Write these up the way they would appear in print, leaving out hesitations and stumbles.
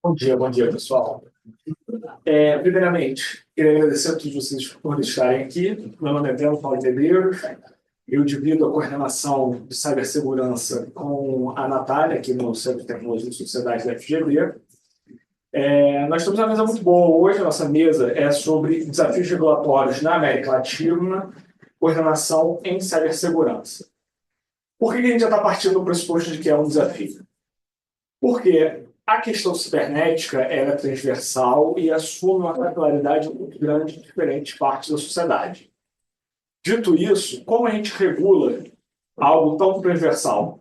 Bom dia, pessoal. Primeiramente, queria agradecer a todos vocês por estarem aqui. Meu nome é Belo Paulo Medeiros. Eu divido a coordenação de cibersegurança com a Natália, aqui no Centro de Tecnologia e Sociedade da FGV. Nós temos uma mesa muito boa hoje. A nossa mesa é sobre desafios regulatórios na América Latina, coordenação em cibersegurança. Por que a gente já está partindo do pressuposto de que é um desafio? Porque a questão cibernética ela é transversal e assume uma capilaridade muito grande em diferentes partes da sociedade. Dito isso, como a gente regula algo tão transversal?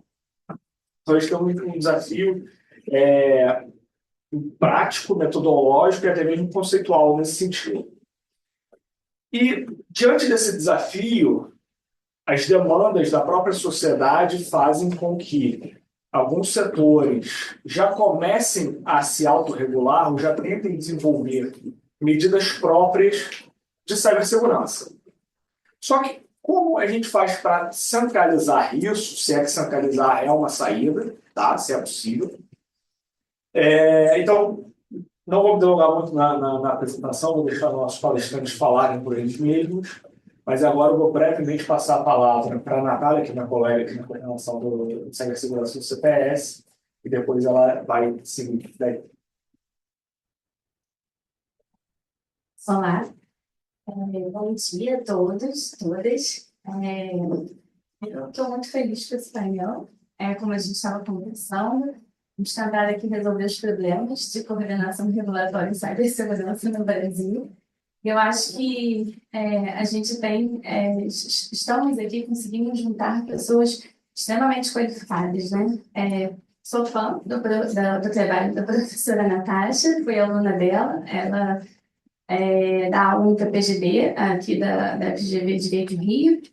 Então, estamos com um desafio prático, metodológico e até mesmo conceitual nesse sentido. E, diante desse desafio, as demandas da própria sociedade fazem com que alguns setores já comecem a se autorregular ou já tentem desenvolver medidas próprias de cibersegurança. Só que como a gente faz para centralizar isso, se é que centralizar é uma saída, tá? Se é possível. Então, não vou me delongar muito na apresentação, vou deixar os nossos palestrantes falarem por eles mesmos, mas agora eu vou brevemente passar a palavra para a Natália, que é minha colega aqui na coordenação do cibersegurança do CPS, e depois ela vai seguir daí. Olá, bom dia a todos, todas. Eu estou muito feliz com esse painel. Como a gente estava conversando, a gente está aqui resolver os problemas de coordenação regulatória e cibersegurança no Brasil. Eu acho que a gente estamos aqui conseguindo juntar pessoas extremamente qualificadas, né? Sou fã do trabalho da professora Natasha, fui aluna dela, ela da aula no PGD, aqui da FGV Direito Rio,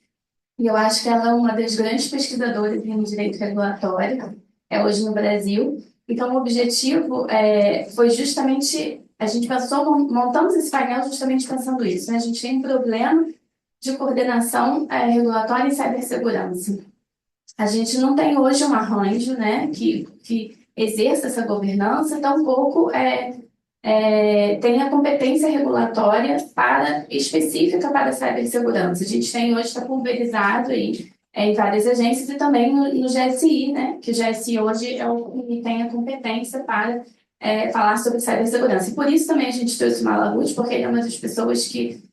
e eu acho que ela é uma das grandes pesquisadoras em direito regulatório hoje no Brasil. Então, o objetivo foi justamente, a gente montamos esse painel justamente pensando isso, né? A gente tem um problema de coordenação regulatória e cibersegurança. A gente não tem hoje um arranjo, né, que exerça essa governança, tampouco tem a competência regulatória específica para a cibersegurança. A gente tem hoje, está pulverizado aí, em várias agências e também no GSI, né? Que o GSI hoje é o que tem a competência para falar sobre cibersegurança. E por isso também a gente trouxe o Malaguti, porque ele é uma das pessoas que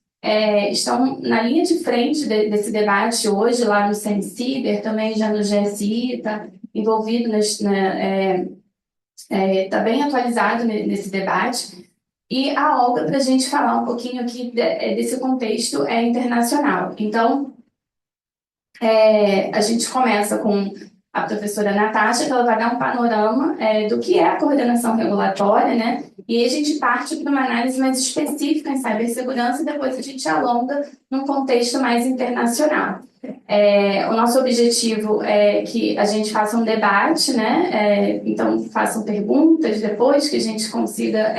estão na linha de frente desse debate hoje, lá no CENCIBER, também já no GSI, está envolvido está bem atualizado nesse debate. E a Olga, para a gente falar um pouquinho aqui desse contexto internacional. Então, a gente começa com a professora Natasha, que ela vai dar um panorama do que é a coordenação regulatória, né? E aí a gente parte para uma análise mais específica em cibersegurança e depois a gente alonga num contexto mais internacional. O nosso objetivo é que a gente faça um debate, né? Então, façam perguntas depois, que a gente consiga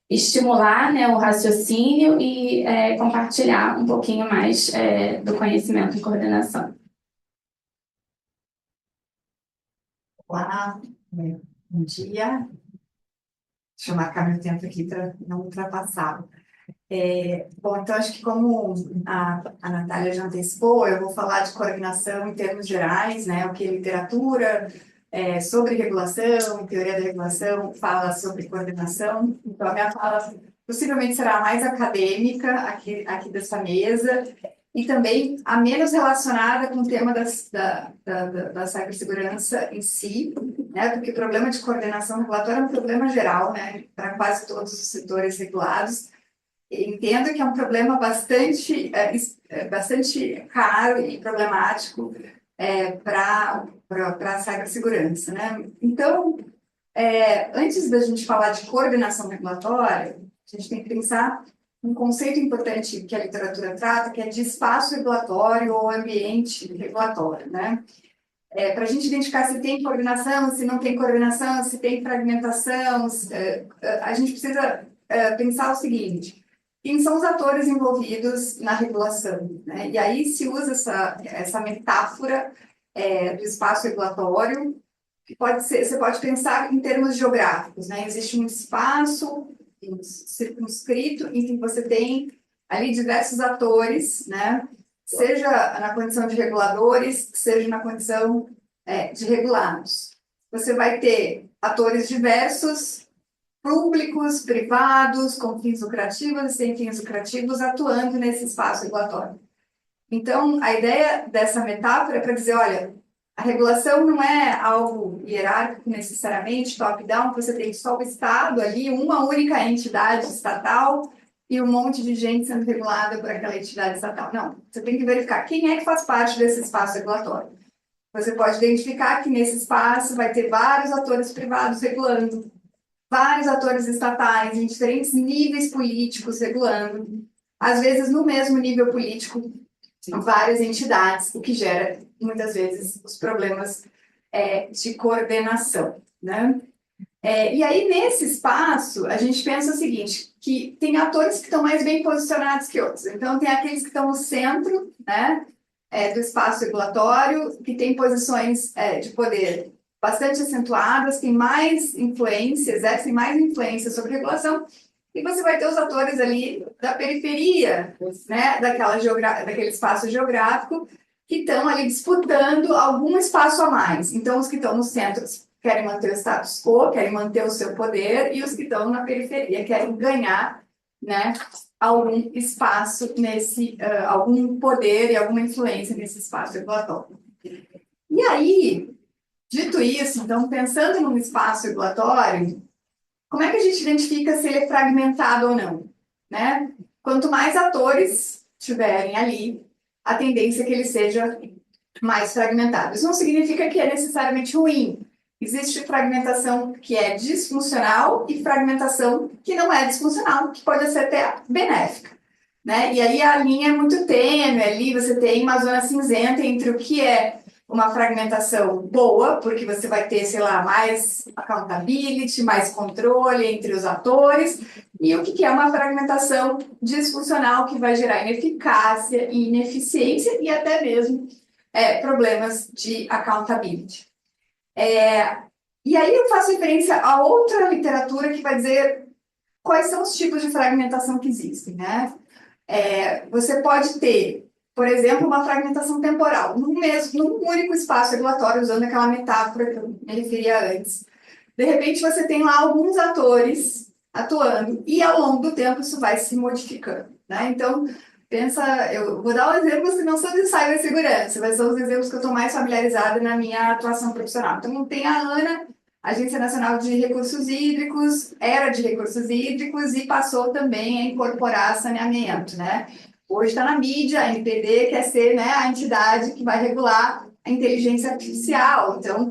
estimular, né, o raciocínio e compartilhar um pouquinho mais do conhecimento em coordenação. Olá, bom dia. Deixa eu marcar meu tempo aqui para não ultrapassar. Bom, então acho que como a Natália já antecipou, eu vou falar de coordenação em termos gerais, né? O que é literatura sobre regulação, teoria da regulação, fala sobre coordenação. Então a minha fala possivelmente será mais acadêmica aqui dessa mesa e também a menos relacionada com o tema da cibersegurança em si, né? Porque o problema de coordenação regulatória é um problema geral, né? Para quase todos os setores regulados. Entendo que é um problema bastante caro e problemático para a cibersegurança, né? Então, antes da gente falar de coordenação regulatória, a gente tem que pensar um conceito importante que a literatura trata, que é de espaço regulatório ou ambiente regulatório, né? Para a gente identificar se tem coordenação, se não tem coordenação, se tem fragmentação, a gente precisa pensar o seguinte: quem são os atores envolvidos na regulação, né? E aí se usa essa metáfora do espaço regulatório você pode pensar em termos geográficos, né? Existe um espaço circunscrito em que você tem ali diversos atores, né? Seja na condição de reguladores, seja na condição de regulados. Você vai ter atores diversos, públicos, privados, com fins lucrativos e sem fins lucrativos, atuando nesse espaço regulatório. Então, a ideia dessa metáfora é para dizer, olha, a regulação não é algo hierárquico necessariamente, top-down, que você tem só o Estado ali, uma única entidade estatal e um monte de gente sendo regulada por aquela entidade estatal. Não, você tem que verificar quem é que faz parte desse espaço regulatório. Você pode identificar que nesse espaço vai ter vários atores privados regulando, vários atores estatais em diferentes níveis políticos regulando, às vezes no mesmo nível político, várias entidades, o que gera, muitas vezes, os problemas de coordenação, né? E aí, nesse espaço, a gente pensa o seguinte, que tem atores que estão mais bem posicionados que outros. Então, tem aqueles que estão no centro, né, do espaço regulatório, que tem posições de poder bastante acentuadas, tem mais influência, exercem mais influência sobre a regulação, e você vai ter os atores ali da periferia, né, daquele espaço geográfico, que estão ali disputando algum espaço a mais. Então, os que estão no centro querem manter o status quo, querem manter o seu poder, e os que estão na periferia querem ganhar, né, algum espaço algum poder e alguma influência nesse espaço regulatório. E aí, dito isso, então, pensando num espaço regulatório, como é que a gente identifica se ele é fragmentado ou não, né? Quanto mais atores tiverem ali, a tendência é que ele seja mais fragmentado. Isso não significa que é necessariamente ruim. Existe fragmentação que é disfuncional e fragmentação que não é disfuncional, que pode ser até benéfica, né? E aí a linha é muito tênue, ali você tem uma zona cinzenta entre o que é uma fragmentação boa, porque você vai ter, sei lá, mais accountability, mais controle entre os atores, e o que é uma fragmentação disfuncional, que vai gerar ineficácia e ineficiência e até mesmo problemas de accountability. E aí eu faço referência a outra literatura que vai dizer quais são os tipos de fragmentação que existem, né? Você pode ter, por exemplo, uma fragmentação temporal, num único espaço regulatório, usando aquela metáfora que eu me referia antes. De repente, você tem lá alguns atores atuando, e ao longo do tempo isso vai se modificando, né? Então, eu vou dar um exemplo que não são de cibersegurança, mas são os exemplos que eu estou mais familiarizada na minha atuação profissional. Então, tem a ANA, Agência Nacional de Recursos Hídricos, era de recursos hídricos e passou também a incorporar saneamento, né? Hoje está na mídia, a NPD quer ser, né, a entidade que vai regular a inteligência artificial. Então,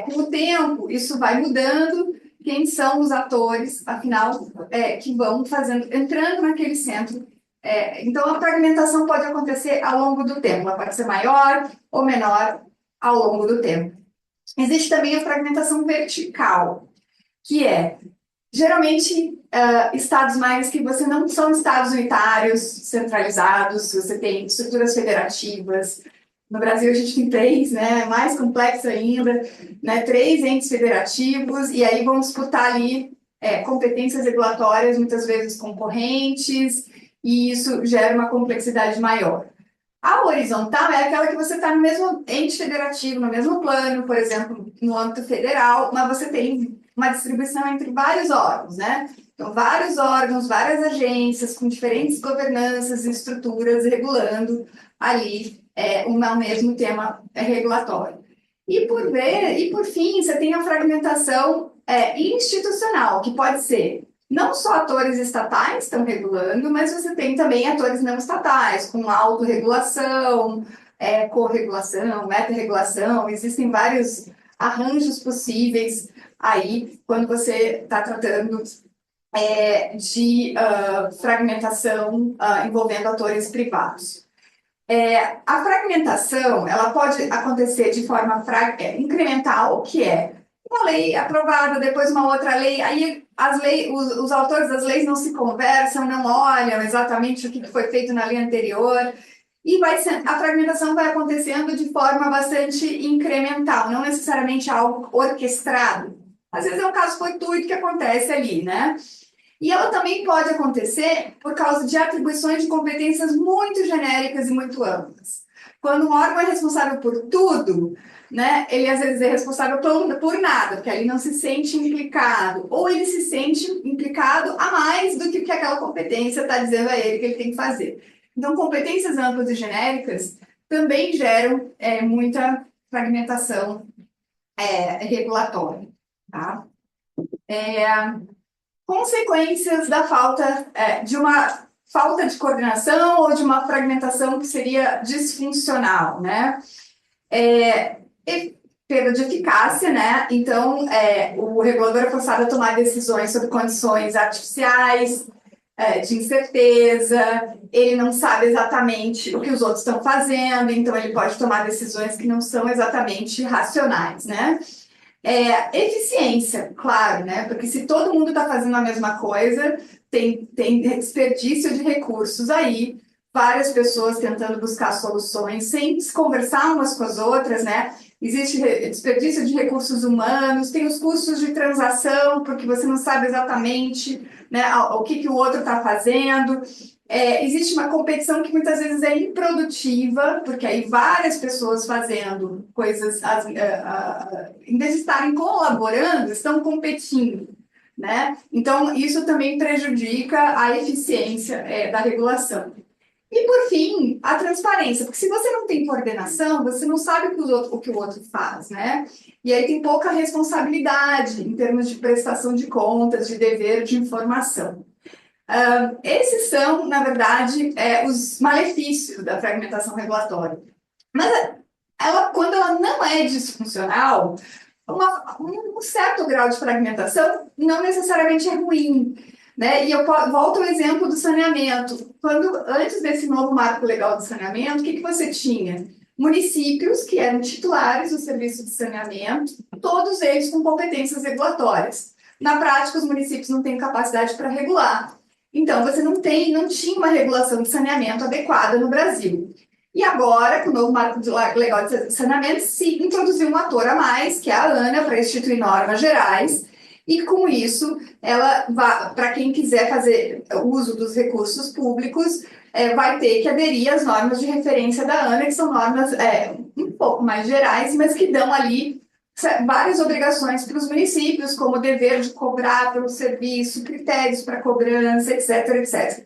com o tempo, isso vai mudando. Quem são os atores, afinal, que vão entrando naquele centro. Então, a fragmentação pode acontecer ao longo do tempo. Ela pode ser maior ou menor ao longo do tempo. Existe também a fragmentação vertical, que geralmente, estados mais que você não são estados unitários, centralizados, você tem estruturas federativas. No Brasil, a gente tem 3, né? Mais complexo ainda, né? 3 entes federativos, e aí vão disputar ali competências regulatórias, muitas vezes concorrentes, e isso gera uma complexidade maior. A horizontal é aquela que você está no mesmo ente federativo, no mesmo plano, por exemplo, no âmbito federal, mas você tem uma distribuição entre vários órgãos, né? Então, vários órgãos, várias agências, com diferentes governanças e estruturas regulando ali um mesmo tema regulatório. E por fim, você tem a fragmentação institucional, que pode ser não só atores estatais estão regulando, mas você tem também atores não estatais, com autorregulação, corregulação, meta-regulação, existem vários arranjos possíveis aí quando você está tratando de fragmentação envolvendo atores privados. A fragmentação, ela pode acontecer de forma incremental, que é uma lei aprovada, depois uma outra lei, aí os autores das leis não se conversam, não olham exatamente o que foi feito na lei anterior, e a fragmentação vai acontecendo de forma bastante incremental, não necessariamente algo orquestrado. Às vezes é um caso fortuito que acontece ali, né? E ela também pode acontecer por causa de atribuições de competências muito genéricas e muito amplas. Quando um órgão é responsável por tudo, né, ele às vezes é responsável por nada, porque ele não se sente implicado, ou ele se sente implicado a mais do que o que aquela competência está dizendo a ele que ele tem que fazer. Então, competências amplas e genéricas também geram muita fragmentação regulatória. Tá? Consequências da falta de uma falta de coordenação ou de uma fragmentação que seria disfuncional, né? Perda de eficácia, né? Então, o regulador é forçado a tomar decisões sobre condições artificiais, de incerteza, ele não sabe exatamente o que os outros estão fazendo, então ele pode tomar decisões que não são exatamente racionais, né? Eficiência, claro, né? Porque se todo mundo está fazendo a mesma coisa, tem desperdício de recursos aí, várias pessoas tentando buscar soluções sem se conversar umas com as outras, né? Existe desperdício de recursos humanos, tem os custos de transação, porque você não sabe exatamente, né, o que o outro está fazendo. Existe uma competição que muitas vezes é improdutiva, porque aí várias pessoas fazendo coisas, em vez de estarem colaborando, estão competindo, né? Então, isso também prejudica a eficiência da regulação. E, por fim, a transparência, porque se você não tem coordenação, você não sabe o que o outro faz, né? E aí tem pouca responsabilidade em termos de prestação de contas, de dever de informação. Esses são, na verdade, os malefícios da fragmentação regulatória. Mas quando ela não é disfuncional, um certo grau de fragmentação não necessariamente é ruim, né? E eu volto ao exemplo do saneamento. Antes desse novo marco legal do saneamento, o que você tinha? Municípios que eram titulares do serviço de saneamento, todos eles com competências regulatórias. Na prática, os municípios não têm capacidade para regular. Então, você não tinha uma regulação de saneamento adequada no Brasil. E agora, com o novo marco legal de saneamento, se introduziu um ator a mais, que é a ANA, para instituir normas gerais, e com isso, ela para quem quiser fazer uso dos recursos públicos, vai ter que aderir às normas de referência da ANA, que são normas um pouco mais gerais, mas que dão ali várias obrigações para os municípios, como o dever de cobrar pelo serviço, critérios para cobrança, etc, etc.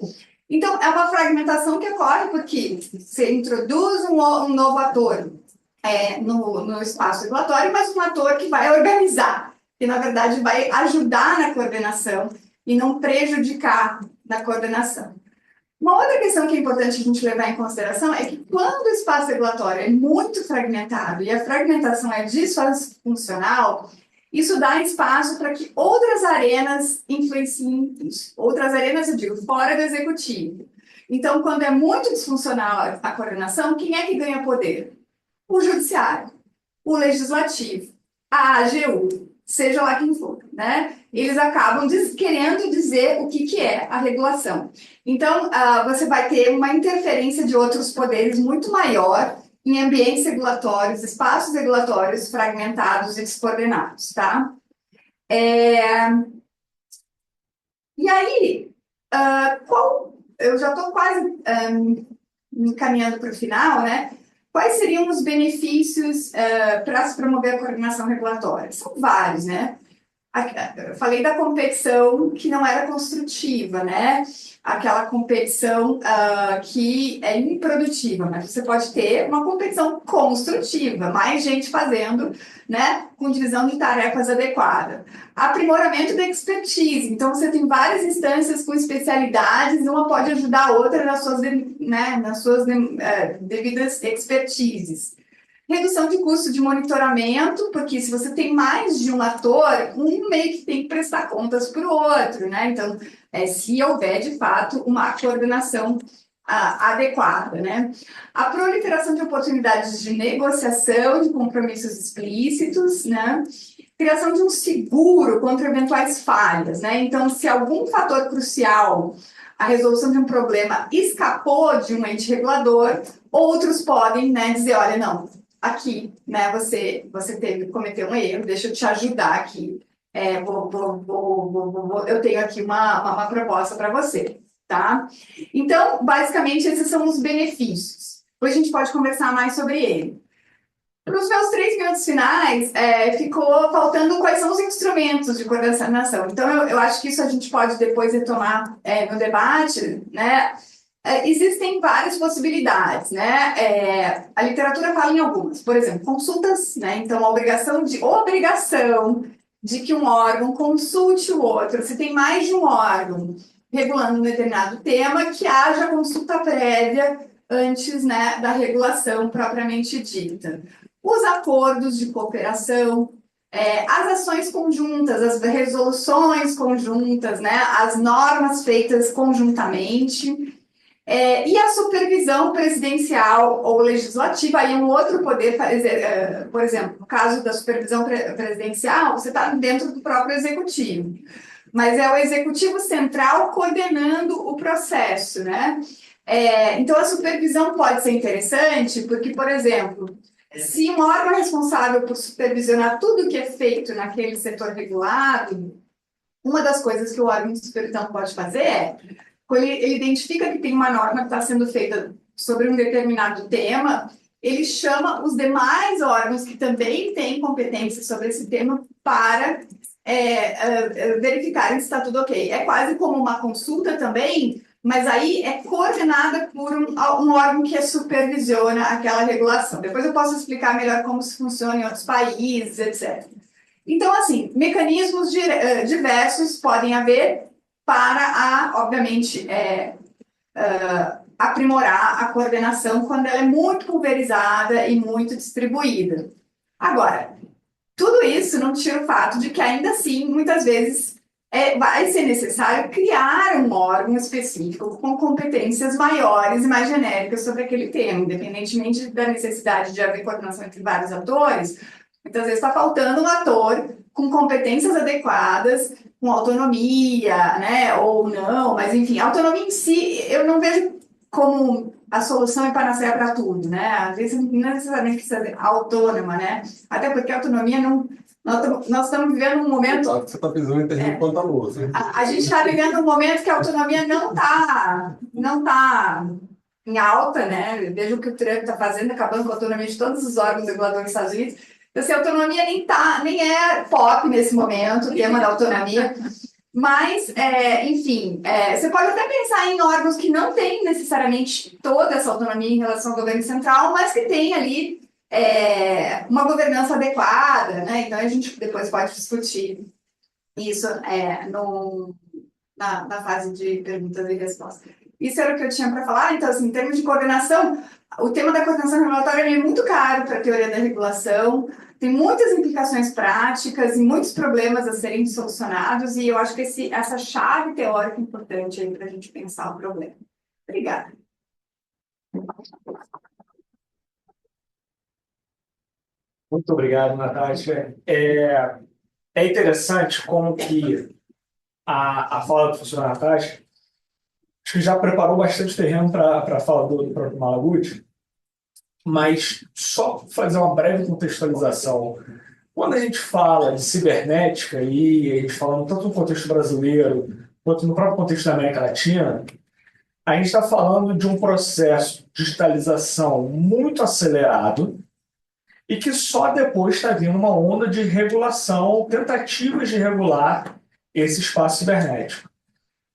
Então, é uma fragmentação que ocorre porque você introduz um novo ator no espaço regulatório, mas um ator que vai organizar, que, na verdade, vai ajudar na coordenação e não prejudicar na coordenação. Uma outra questão que é importante a gente levar em consideração é que quando o espaço regulatório é muito fragmentado e a fragmentação é disfuncional, isso dá espaço para que outras arenas influenciem isso. Outras arenas, eu digo, fora do executivo. Então, quando é muito disfuncional a coordenação, quem é que ganha poder? O judiciário, o legislativo, a AGU, seja lá quem for, né? Eles acabam querendo dizer o que é a regulação. Então, você vai ter uma interferência de outros poderes muito maior em ambientes regulatórios, espaços regulatórios fragmentados e descoordenados, tá? E aí, eu já estou quase me encaminhando para o final, né? Quais seriam os benefícios para se promover a coordenação regulatória? São vários, né? Eu falei da competição que não era construtiva, né? Aquela competição que é improdutiva, mas você pode ter uma competição construtiva, mais gente fazendo, né? Com divisão de tarefas adequada. Aprimoramento da expertise, então você tem várias instâncias com especialidades, uma pode ajudar a outra nas suas devidas expertises. Redução de custo de monitoramento, porque se você tem mais de um ator, um meio que tem que prestar contas para o outro, né? Então, se houver, de fato, uma coordenação adequada, né? A proliferação de oportunidades de negociação, de compromissos explícitos, né? Criação de um seguro contra eventuais falhas, né? Então, se algum fator crucial, a resolução de um problema escapou de um ente regulador, Outros podem, né, dizer, olha, não, aqui, né, você cometeu um erro, deixa eu te ajudar aqui. Eu tenho aqui uma proposta para você, tá? Então, basicamente, esses são os benefícios. Depois a gente pode conversar mais sobre ele. Para os meus 3 minutos finais, ficou faltando quais são os instrumentos de coordenação. Então, eu acho que isso a gente pode depois retomar no debate, né? Existem várias possibilidades, né? A literatura fala em algumas, por exemplo, consultas, né? Então, a obrigação de que um órgão consulte o outro. Se tem mais de um órgão regulando um determinado tema, que haja consulta prévia antes, né, da regulação propriamente dita. Os acordos de cooperação, as ações conjuntas, as resoluções conjuntas, né, as normas feitas conjuntamente. E a supervisão presidencial ou legislativa, aí é um outro poder, por exemplo, no caso da supervisão presidencial, você está dentro do próprio executivo, mas é o executivo central coordenando o processo, né? Então, a supervisão pode ser interessante, porque, por exemplo, se um órgão é responsável por supervisionar tudo que é feito naquele setor regulado, uma das coisas que o órgão de supervisão pode fazer quando ele identifica que tem uma norma que está sendo feita sobre um determinado tema, ele chama os demais órgãos que também têm competência sobre esse tema para verificarem se está tudo ok. É quase como uma consulta também, mas aí é coordenada por um órgão que supervisiona aquela regulação. Depois eu posso explicar melhor como se funciona em outros países, etc. Então, assim, mecanismos diversos podem haver para, obviamente, aprimorar a coordenação quando ela é muito pulverizada e muito distribuída. Agora, tudo isso não tira o fato de que, ainda assim, muitas vezes vai ser necessário criar um órgão específico com competências maiores e mais genéricas sobre aquele tema, independentemente da necessidade de haver coordenação entre vários atores. Muitas vezes está faltando um ator com competências adequadas, com autonomia, né, ou não, mas enfim, a autonomia em si, eu não vejo como a solução e panaceia para tudo, né? Às vezes não necessariamente precisa ser autônoma, né? Tá porque a autonomia não. Nós estamos vivendo um momento. Só que você está pisando em terreno pantanoso. A gente está vivendo um momento que a autonomia não tá em alta, né? Veja o que o Trump está fazendo, acabando com a autonomia de todos os órgãos reguladores dos Estados Unidos. Então, assim, a autonomia nem é pop nesse momento, o tema da autonomia. Mas, enfim, você pode até pensar em órgãos que não têm necessariamente toda essa autonomia em relação ao governo central, mas que têm ali uma governança adequada, né? Então, a gente depois pode discutir isso na fase de perguntas e respostas. Isso era o que eu tinha para falar. Então, assim, em termos de coordenação, o tema da coordenação regulatória é muito caro para a teoria da regulação, tem muitas implicações práticas e muitos problemas a serem solucionados, e eu acho que essa chave teórica é importante aí para a gente pensar o problema. Obrigada. Muito obrigado, Natasha. É interessante como que a fala do professor Natasha acho que já preparou bastante terreno para a fala do próprio Malaguti, mas só fazer uma breve contextualização. Quando a gente fala de cibernética, e a gente fala tanto no contexto brasileiro quanto no próprio contexto da América Latina, a gente está falando de um processo de digitalização muito acelerado e que só depois está vindo uma onda de regulação, tentativas de regular esse espaço cibernético.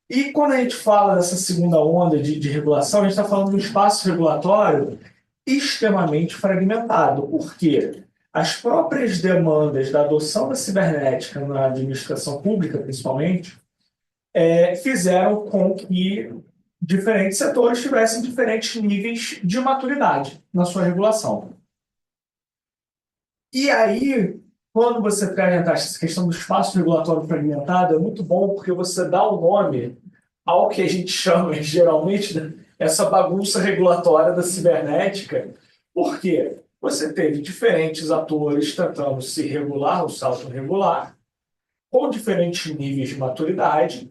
E quando a gente fala dessa segunda onda de regulação, a gente está falando de um espaço regulatório extremamente fragmentado. Por quê? As próprias demandas da adoção da cibernética na administração pública, principalmente, fizeram com que diferentes setores tivessem diferentes níveis de maturidade na sua regulação. E aí, quando você traz essa questão do espaço regulatório fragmentado, é muito bom porque você dá o nome ao que a gente chama, geralmente, essa bagunça regulatória da cibernética, porque você teve diferentes atores tentando se regular ou se autorregular, com diferentes níveis de maturidade,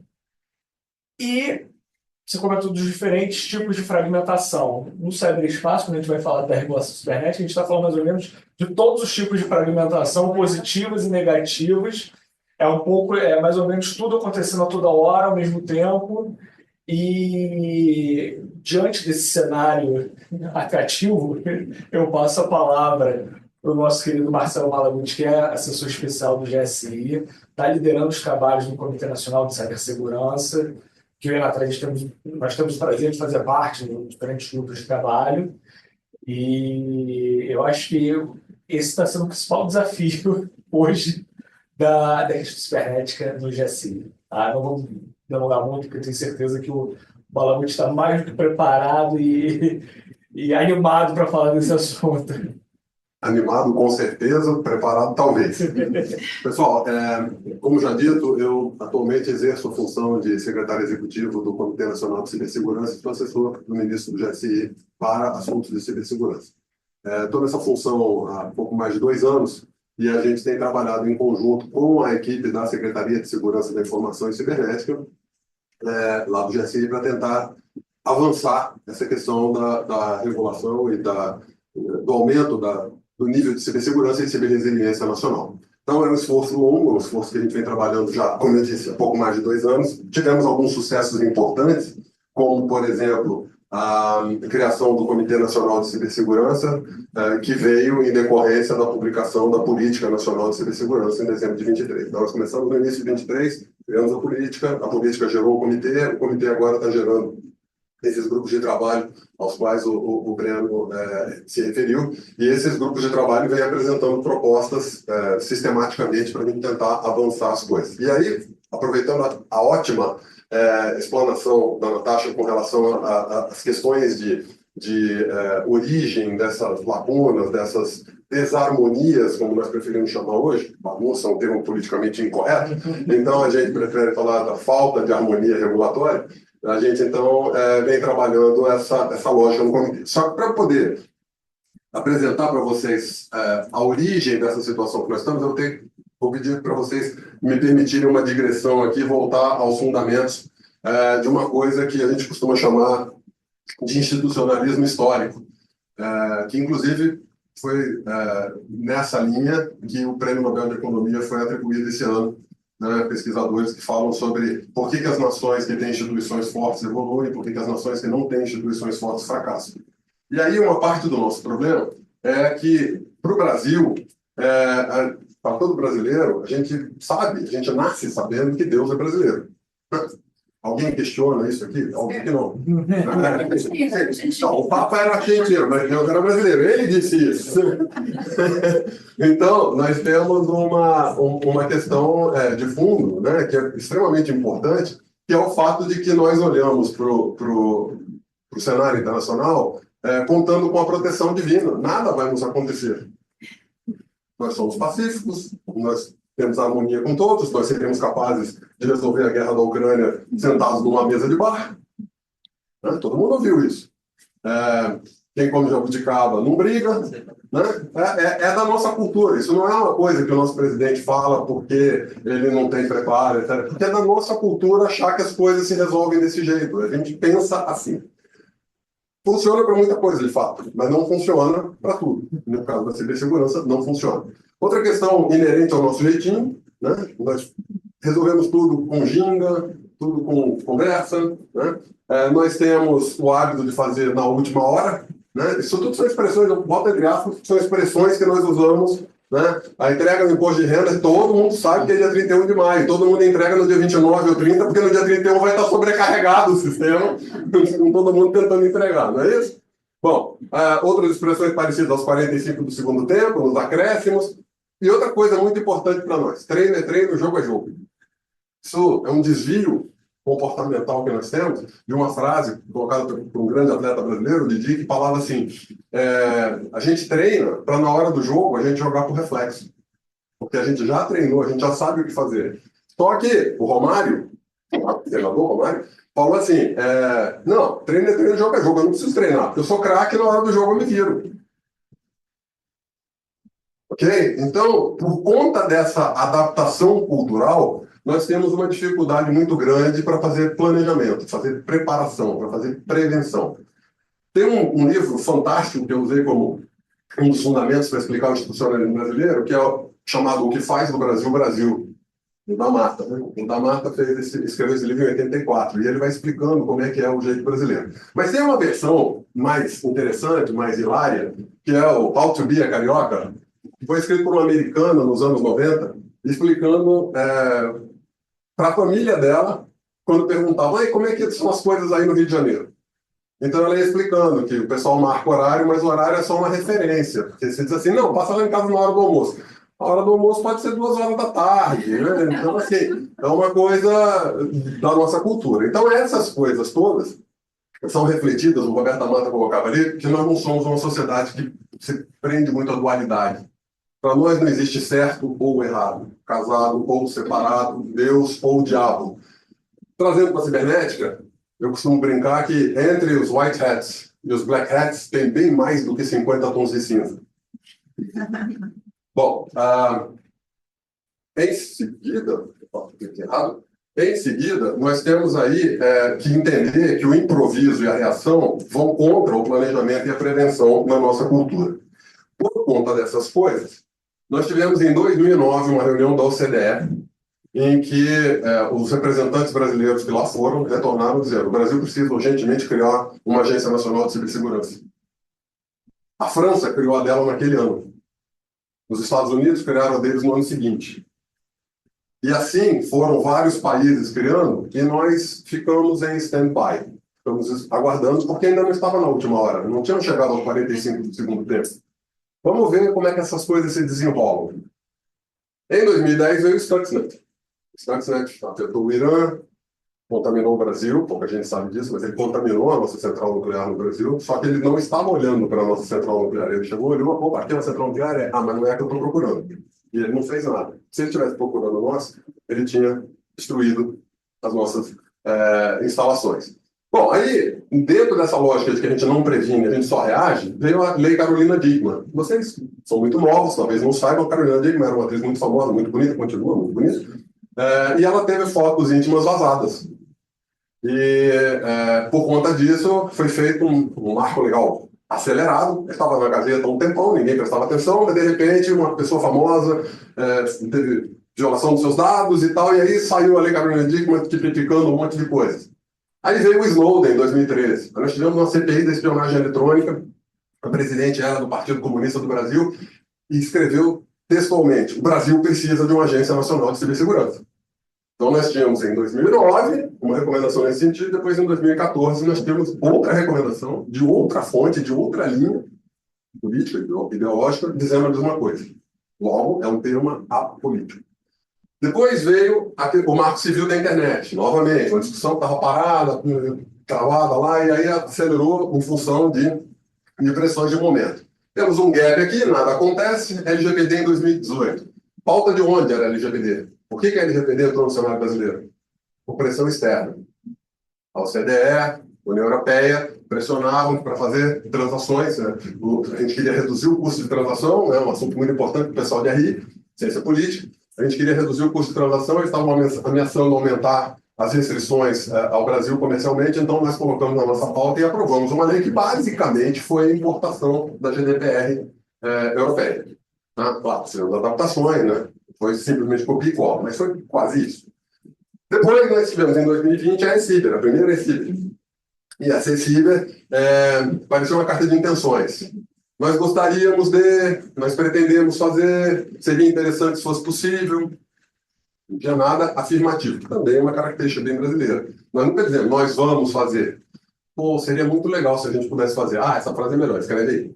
e você comentou dos diferentes tipos de fragmentação. No cyberespaço, quando a gente vai falar da regulação cibernética, a gente está falando mais ou menos de todos os tipos de fragmentação, positivas e negativas. É mais ou menos tudo acontecendo a toda hora, ao mesmo tempo. E diante desse cenário atrativo, eu passo a palavra para o nosso querido Marcelo Malaguti, que é assessor especial do GSI, está liderando os trabalhos no Comitê Nacional de Cibersegurança, que eu e a Natália nós temos o prazer de fazer parte de diferentes grupos de trabalho, e eu acho que esse está sendo o principal desafio hoje da questão cibernética no GSI. Tá? Não vamos demorar muito, porque eu tenho certeza que o Malaguti está mais do que preparado e animado para falar desse assunto. Animado, com certeza, preparado, talvez. Pessoal, como já dito, eu atualmente exerço a função de secretário executivo do Comitê Nacional de Cibersegurança e sou assessor do ministro do GSI para assuntos de cibersegurança. Estou nessa função há pouco mais de 2 anos e a gente tem trabalhado em conjunto com a equipe da Secretaria de Segurança da Informação e Cibernética, lá do GSI, para tentar avançar essa questão da regulação e do aumento do nível de cibersegurança e ciberresiliência nacional. Então, é um esforço longo, um esforço que a gente vem trabalhando já, como eu disse, há pouco mais de 2 anos. Tivemos alguns sucessos importantes, como, por exemplo, a criação do Comitê Nacional de Cibersegurança, que veio em decorrência da publicação da Política Nacional de Cibersegurança em dezembro de 23. Então, nós começamos no início de 23, criamos a política gerou o comitê agora está gerando esses grupos de trabalho aos quais o Breno se referiu, e esses grupos de trabalho vêm apresentando propostas sistematicamente para a gente tentar avançar as coisas. E aí, aproveitando a ótima explanação da Natasha com relação às questões de origem dessas lacunas, dessas desarmonias, como nós preferimos chamar hoje, bagunça é um termo politicamente incorreto, então a gente prefere falar da falta de harmonia regulatória. A gente, então, vem trabalhando essa lógica no comitê. Só que para poder apresentar para vocês a origem dessa situação que nós estamos, vou pedir para vocês me permitirem uma digressão aqui, voltar aos fundamentos de uma coisa que a gente costuma chamar de institucionalismo histórico, que, inclusive, foi nessa linha que o Prêmio Nobel de Economia foi atribuído esse ano, né, pesquisadores que falam sobre por que as nações que têm instituições fortes evoluem, por que as nações que não têm instituições fortes fracassam. E aí uma parte do nosso problema é que, para o Brasil, para todo brasileiro, a gente nasce sabendo que Deus é brasileiro. Alguém questiona isso aqui? Alguém que não. Não, o Papa era argentino, mas Deus era brasileiro. Ele disse isso. Então, nós temos uma questão de fundo, né, que é extremamente importante, que é o fato de que nós olhamos para o cenário internacional contando com a proteção divina. Nada vai nos acontecer. Nós somos pacíficos, nós temos harmonia com todos, nós seremos capazes de resolver a guerra da Ucrânia sentados numa mesa de bar. Todo mundo ouviu isso. Quem come jabuticaba não briga. Né? É da nossa cultura. Isso não é uma coisa que o nosso presidente fala porque ele não tem preparo, etc. Porque é da nossa cultura achar que as coisas se resolvem desse jeito. A gente pensa assim. Funciona para muita coisa, de fato, mas não funciona para tudo. No caso da cibersegurança, não funciona. Outra questão inerente ao nosso jeitinho, né? Nós resolvemos tudo com ginga, tudo com conversa, né? Nós temos o hábito de fazer na última hora, né? Isso tudo são expressões, eu boto entre aspas, são expressões que nós usamos, né? A entrega do imposto de renda, todo mundo sabe que é dia 31 de maio, todo mundo entrega no dia 29 ou 30, porque no dia 31 vai estar sobrecarregado o sistema, com todo mundo tentando entregar, não é isso? Bom, outras expressões parecidas aos 45 do segundo tempo, nos acréscimos. E outra coisa muito importante para nós, treino é treino, jogo é jogo. Isso é um desvio comportamental que nós temos de uma frase colocada por um grande atleta brasileiro, o Didi, que falava assim, a gente treina para na hora do jogo a gente jogar por reflexo. Porque a gente já treinou, a gente já sabe o que fazer. Só que o Romário, o treinador Romário, falou assim, não, treino é treino, jogo é jogo, eu não preciso treinar, porque eu sou craque, na hora do jogo eu me viro. Ok? Então, por conta dessa adaptação cultural, nós temos uma dificuldade muito grande para fazer planejamento, fazer preparação, para fazer prevenção. Tem um livro fantástico que eu usei como um dos fundamentos para explicar o institucionalismo brasileiro, que é chamado O que faz do Brasil, Brasil, o da Mata. Né? O da Mata escreveu esse livro em 84, e ele vai explicando como é que é o jeito brasileiro. Mas tem uma versão mais interessante, mais hilária, que é o How to be a Carioca, que foi escrito por uma americana nos anos 90, explicando para a família dela, quando perguntavam, como é que são as coisas aí no Rio de Janeiro? Então ela ia explicando que o pessoal marca horário, mas o horário é só uma referência. Porque você diz assim, não, passa lá em casa na hora do almoço. A hora do almoço pode ser 2 horas da tarde. Né? Então, assim, é uma coisa da nossa cultura. Então essas coisas todas são refletidas, o Roberto Amata colocava ali, que nós não somos uma sociedade que se prende muito à dualidade. Para nós não existe certo ou errado, casado ou separado, Deus ou diabo. Trazendo para a cibernética, eu costumo brincar que entre os white hats e os black hats tem bem mais do que 50 tons de cinza. Bom, em seguida, nós temos aí que entender que o improviso e a reação vão contra o planejamento e a prevenção na nossa cultura. Por conta dessas coisas, nós tivemos em 2009 uma reunião da OCDE, em que os representantes brasileiros que lá foram retornaram dizendo: o Brasil precisa urgentemente criar uma Agência Nacional de Cibersegurança. A França criou a dela naquele ano. Os Estados Unidos criaram a deles no ano seguinte. E assim foram vários países criando, e nós ficamos em stand-by. Estamos aguardando, porque ainda não estava na última hora, não tinham chegado aos 45 do segundo tempo. Vamos ver como é que essas coisas se desenrolam. Em 2010 veio o Stuxnet. O Stuxnet afetou o Irã, contaminou o Brasil, pouca gente sabe disso, mas ele contaminou a nossa central nuclear no Brasil, só que ele não estava olhando para a nossa central nuclear. Ele chegou, olhou, opa, aqui é uma central nuclear, mas não é a que eu estou procurando. E ele não fez nada. Se ele estivesse procurando a nossa, ele tinha destruído as nossas instalações. Bom, aí, dentro dessa lógica de que a gente não previne, a gente só reage, veio a Lei Carolina Dickmann. Vocês são muito novos, talvez não saibam, a Carolina Dickmann era uma atriz muito famosa, muito bonita, continua muito bonita, e ela teve fotos íntimas vazadas. E, por conta disso, foi feito um marco legal acelerado. Estava na Gazeta há um tempão, ninguém prestava atenção, mas de repente uma pessoa famosa teve violação dos seus dados e tal, e aí saiu a Lei Carolina Dickmann tipificando um monte de coisas. Aí veio o Snowden em 2013. Nós tivemos uma CPI da espionagem eletrônica, a presidente era do Partido Comunista do Brasil, e escreveu textualmente: o Brasil precisa de uma Agência Nacional de Cibersegurança. Então, nós tínhamos em 2009 uma recomendação nesse sentido, depois em 2014 nós temos outra recomendação de outra fonte, de outra linha política, ideológica, dizendo a mesma coisa. Logo, é um tema apolítico. Depois veio o Marco Civil da Internet, novamente, uma discussão que estava parada, travada lá, e aí acelerou em função de pressões de momento. Temos um gap aqui, nada acontece, LGPD em 2018. Pauta de onde era LGBT? Por que a LGPD entrou no cenário brasileiro? Por pressão externa. A OCDE, União Europeia, pressionavam para fazer transações. Né? A gente queria reduzir o custo de transação, né? Um assunto muito importante para o pessoal de RI, ciência política. A gente queria reduzir o custo de transação, eles estavam ameaçando aumentar as restrições ao Brasil comercialmente, então nós colocamos na nossa pauta e aprovamos uma lei que basicamente foi a importação da GDPR europeia. Claro, sendo adaptações, né? Foi simplesmente copia e cola, mas foi quase isso. Depois nós tivemos em 2020 a E-Ciber, a primeira E-Ciber. E essa E-Ciber parecia uma carta de intenções. Nós pretendemos fazer, seria interessante se fosse possível, não tinha nada afirmativo, que também é uma característica bem brasileira. Nós nunca dizemos, nós vamos fazer. Pô, seria muito legal se a gente pudesse fazer. Essa frase é melhor, escreve aí.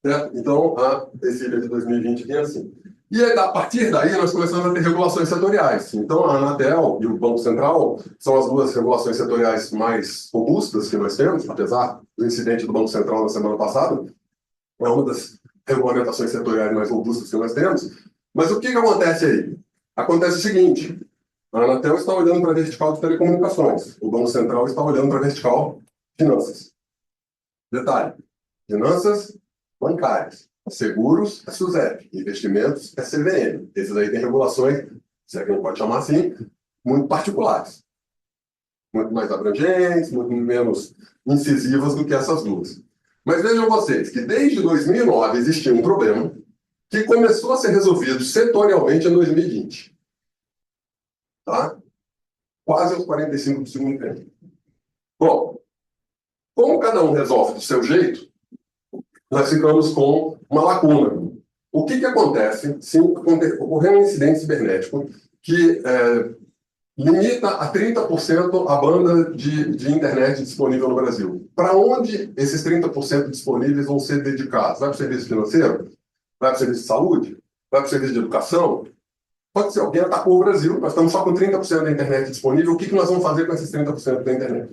Certo? Então, a E-Ciber de 2020 vinha assim. E aí, a partir daí, nós começamos a ter regulações setoriais. Então, a Anatel e o Banco Central são as duas regulações setoriais mais robustas que nós temos, apesar do incidente do Banco Central na semana passada. É uma das regulamentações setoriais mais robustas que nós temos. Mas o que acontece aí? Acontece o seguinte: a Anatel está olhando para a vertical de telecomunicações, o Banco Central está olhando para a vertical finanças. Detalhe: finanças bancárias. Seguros é SUSEP, investimentos é CVM. Esses aí têm regulações, se é que não pode chamar assim, muito particulares. Muito mais abrangentes, muito menos incisivas do que essas duas. Mas vejam vocês que desde 2009 existia um problema que começou a ser resolvido setorialmente em 2020. Tá? Quase aos 45 do segundo tempo. Bom, como cada um resolve do seu jeito, nós ficamos com uma lacuna. O que acontece se ocorrer um incidente cibernético que limita a 30% a banda de internet disponível no Brasil? Para onde esses 30% disponíveis vão ser dedicados? Vai para o serviço financeiro? Vai para o serviço de saúde? Vai para o serviço de educação? Pode ser, alguém atacou o Brasil, nós estamos só com 30% da internet disponível, o que nós vamos fazer com esses 30% da internet?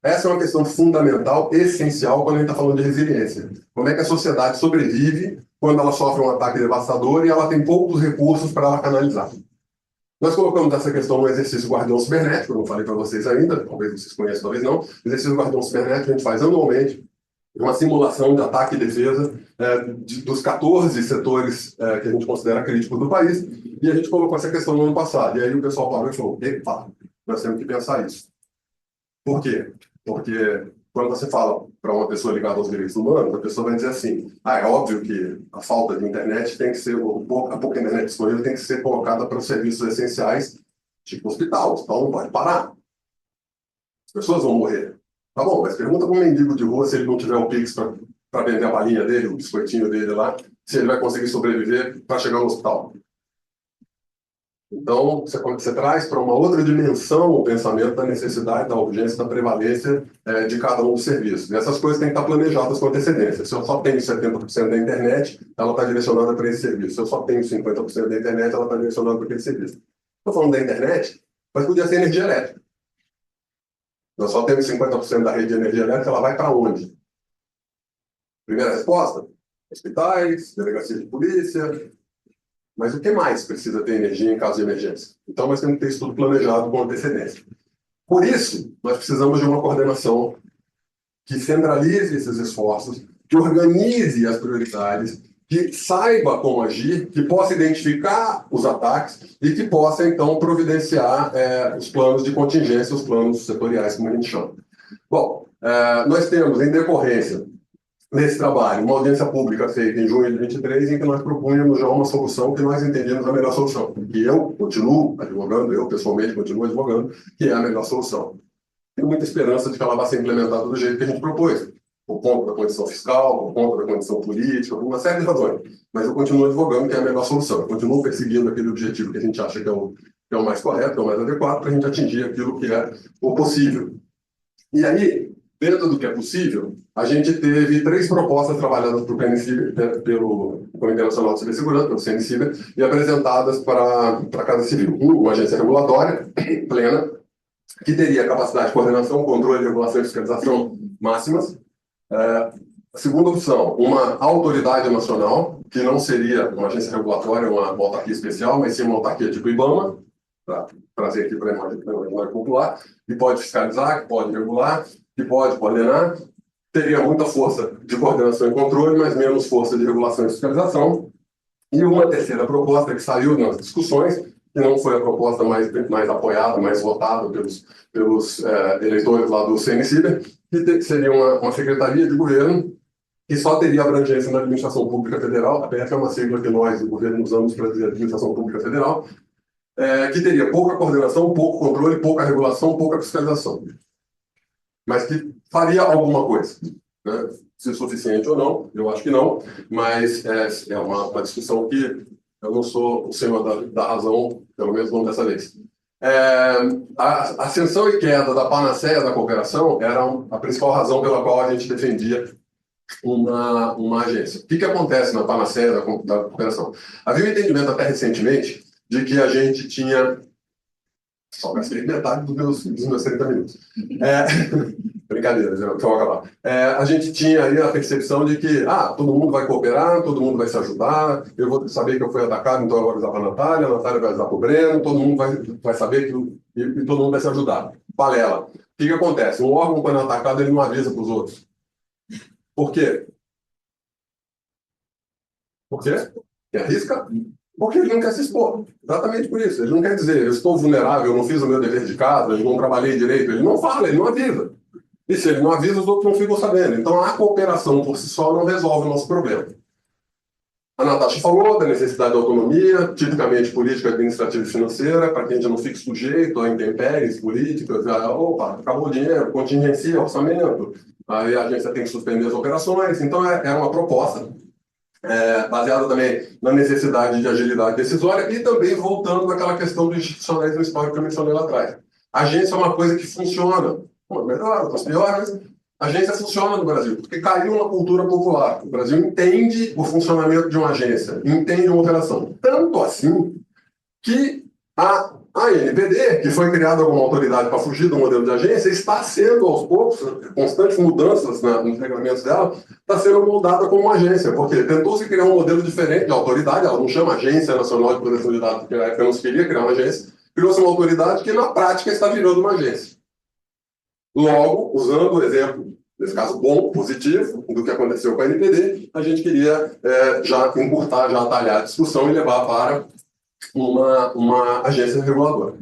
Essa é uma questão fundamental, essencial, quando a gente está falando de resiliência. Como é que a sociedade sobrevive quando ela sofre um ataque devastador e ela tem poucos recursos para ela canalizar? Nós colocamos essa questão no exercício Guardião Cibernético, eu não falei para vocês ainda, talvez vocês conheçam, talvez não. O exercício Guardião Cibernético a gente faz anualmente, uma simulação de ataque e defesa dos 14 setores que a gente considera críticos do país, e a gente colocou essa questão no ano passado. E aí o pessoal parou e falou, epa, nós temos que pensar isso. Por quê? Porque quando você fala para uma pessoa ligada aos direitos humanos, a pessoa vai dizer assim, é óbvio que a falta de internet tem que ser, a pouca internet disponível tem que ser colocada para os serviços essenciais, tipo hospital, o hospital não pode parar. As pessoas vão morrer. Tá bom, mas pergunta para um mendigo de rua se ele não tiver o Pix para vender a balinha dele, o biscoitinho dele lá, se ele vai conseguir sobreviver para chegar no hospital. Então, você traz para uma outra dimensão o pensamento da necessidade, da urgência, da prevalência de cada um dos serviços. E essas coisas têm que estar planejadas com antecedência. Se eu só tenho 70% da internet, ela está direcionada para esse serviço. Se eu só tenho 50% da internet, ela está direcionada para aquele serviço. Estou falando da internet, mas podia ser energia elétrica. Nós só temos 50% da rede de energia elétrica, ela vai para onde? Primeira resposta: hospitais, delegacia de polícia. Mas o que mais precisa ter energia em caso de emergência? Então, nós temos que ter isso tudo planejado com antecedência. Por isso, nós precisamos de uma coordenação que centralize esses esforços, que organize as prioridades, que saiba como agir, que possa identificar os ataques e que possa, então, providenciar os planos de contingência, os planos setoriais, como a gente chama. Bom, nós temos, em decorrência nesse trabalho, uma audiência pública feita em junho de 23, em que nós propunhamos já uma solução que nós entendíamos a melhor solução. E eu continuo advogando, eu pessoalmente continuo advogando, que é a melhor solução. Tenho muita esperança de que ela vai ser implementada do jeito que a gente propôs, por conta da condição fiscal, por conta da condição política, por uma série de razões. Mas eu continuo advogando que é a melhor solução. Eu continuo perseguindo aquele objetivo que a gente acha que é o mais correto, é o mais adequado, para a gente atingir aquilo que é o possível. E aí, dentro do que é possível, a gente teve 3 propostas trabalhadas pelo Comitê Nacional de Cibersegurança, pelo CNCIBER, e apresentadas para a Casa Civil. Uma agência regulatória plena, que teria capacidade de coordenação, controle, regulação e fiscalização máximas. A segunda opção, uma autoridade nacional, que não seria uma agência regulatória, uma autarquia especial, mas sim uma autarquia tipo IBAMA, para trazer aqui para a imaginário popular, que pode fiscalizar, que pode regular, que pode coordenar, teria muita força de coordenação e controle, mas menos força de regulação e fiscalização. E uma terceira proposta que saiu nas discussões, que não foi a proposta mais apoiada, mais votada pelos eleitores lá do CNCIBER, que seria uma secretaria de governo que só teria abrangência na administração pública federal, a PF é uma sigla que nós, do governo, usamos para dizer administração pública federal, que teria pouca coordenação, pouco controle, pouca regulação, pouca fiscalização. Mas que faria alguma coisa. Né? Se é suficiente ou não, eu acho que não, mas é uma discussão que eu não sou o senhor da razão, pelo menos não dessa vez. A ascensão e queda da panaceia da cooperação era a principal razão pela qual a gente defendia uma agência. O que acontece na panaceia da cooperação? Havia um entendimento até recentemente de que a gente tinha... Só gastei metade dos meus 30 minutos. Brincadeira, já vou acabar. A gente tinha aí a percepção de que todo mundo vai cooperar, todo mundo vai se ajudar, eu vou saber que eu fui atacado, então eu vou avisar para a Natália vai avisar para o Breno, todo mundo vai saber e todo mundo vai se ajudar. Balela. O que acontece? Um órgão, quando é atacado, ele não avisa para os outros. Por quê? Por quê? Quem arrisca? Porque ele não quer se expor. Exatamente por isso. Ele não quer dizer, eu estou vulnerável, eu não fiz o meu dever de casa, eu não trabalhei direito. Ele não fala, ele não avisa. E se ele não avisa, os outros não ficam sabendo. Então, a cooperação por si só não resolve o nosso problema. A Natasha falou da necessidade de autonomia, tipicamente política, administrativa e financeira, para que a gente não fique sujeito a intempéries políticas. Opa, acabou o dinheiro, contingencia orçamento, aí a agência tem que suspender as operações. Então, é uma proposta baseada também na necessidade de agilidade decisória e também voltando naquela questão do institucionalismo histórico que eu mencionei lá atrás. A agência é uma coisa que funciona. Melhor, outras piores, a agência funciona no Brasil, porque caiu na cultura popular. O Brasil entende o funcionamento de uma agência, entende uma operação. Tanto assim que a ANPD, que foi criada como autoridade para fugir do modelo de agência, está sendo, aos poucos, constantes mudanças nos regulamentos dela, está sendo moldada como uma agência, porque tentou-se criar um modelo diferente de autoridade, ela não chama Agência Nacional de Proteção de Dados, porque na época não se queria criar uma agência, criou-se uma autoridade que, na prática, está virando uma agência. Logo, usando o exemplo, nesse caso bom, positivo, do que aconteceu com a NPD, a gente queria já encurtar, já atalhar a discussão e levar para uma agência reguladora.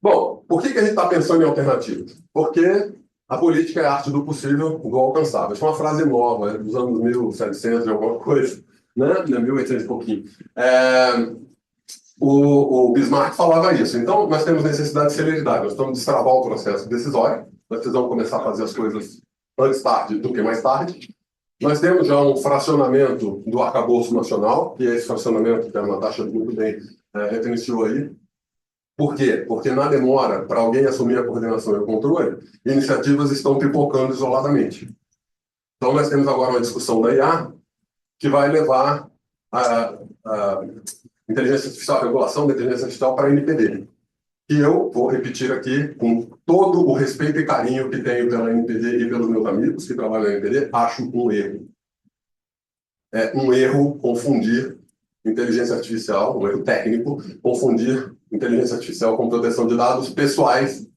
Bom, por que a gente está pensando em alternativas? Porque a política é a arte do possível, do alcançável. Isso é uma frase nova, dos anos 1700 e alguma coisa, né? 1800 e pouquinho. O Bismarck falava isso. Então, nós temos necessidade de celeridade, nós estamos destravar o processo decisório, nós precisamos começar a fazer as coisas antes tarde do que mais tarde. Nós temos já um fracionamento do arcabouço nacional, e é esse fracionamento que a Natasha muito bem referenciou aí. Por quê? Porque na demora para alguém assumir a coordenação e o controle, iniciativas estão pipocando isoladamente. Então, nós temos agora uma discussão da IA que vai levar a inteligência artificial, a regulação da inteligência artificial para a NPD. E eu vou repetir aqui, com todo o respeito e carinho que tenho pela NPD e pelos meus amigos que trabalham na NPD, acho um erro. É um erro confundir inteligência artificial, um erro técnico, confundir inteligência artificial com proteção de dados pessoais,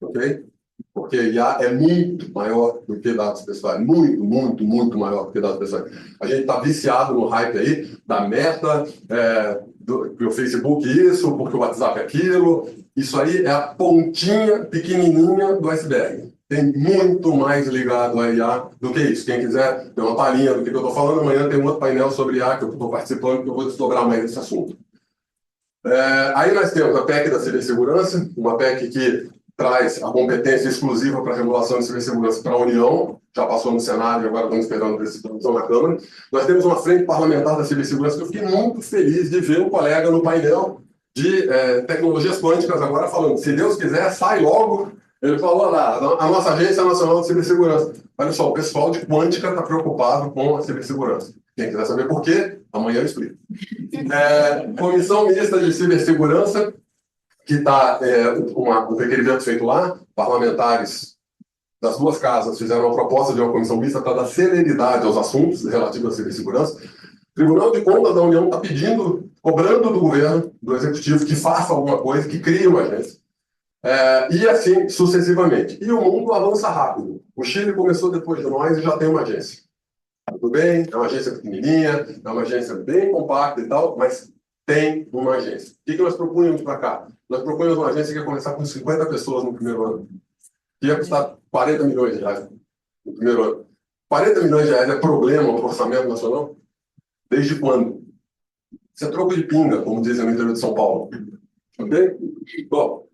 ok? Porque IA é muito maior do que dados pessoais, muito, muito, muito maior do que dados pessoais. A gente está viciado no hype aí da Meta, do Facebook isso, porque o WhatsApp aquilo. Isso aí é a pontinha pequenininha do iceberg. Tem muito mais ligado a IA do que isso. Quem quiser ter uma palhinha do que eu estou falando, amanhã tem um outro painel sobre IA que eu estou participando, que eu vou desdobrar mais esse assunto. Aí nós temos a PEC da cibersegurança, uma PEC que traz a competência exclusiva para a regulação de cibersegurança para a União, já passou no Senado e agora estamos esperando a decisão na Câmara. Nós temos uma frente parlamentar da cibersegurança que eu fiquei muito feliz de ver um colega no painel de tecnologias quânticas agora falando, se Deus quiser, sai logo. Ele falou lá, a nossa Agência Nacional de Cibersegurança. Olha só, o pessoal de quântica está preocupado com a cibersegurança. Quem quiser saber por quê, amanhã eu explico. Comissão Mista de Cibersegurança, que está um requerimento feito lá, parlamentares das duas casas fizeram uma proposta de uma comissão mista para dar celeridade aos assuntos relativos à cibersegurança. O Tribunal de Contas da União está pedindo, cobrando do governo, do executivo, que faça alguma coisa, que crie uma agência. E assim sucessivamente. E o mundo avança rápido. O Chile começou depois de nós e já tem uma agência. Tudo bem, é uma agência pequenininha, é uma agência bem compacta e tal, mas tem uma agência. O que nós propunhamos para cá? Nós propunhamos uma agência que ia começar com 50 pessoas no primeiro ano. Que ia custar 40 milhões de reais no primeiro ano. 40 milhões de reais é problema no orçamento nacional? Desde quando? Isso é troco de pinga, como dizem no interior de São Paulo. Ok? Bom,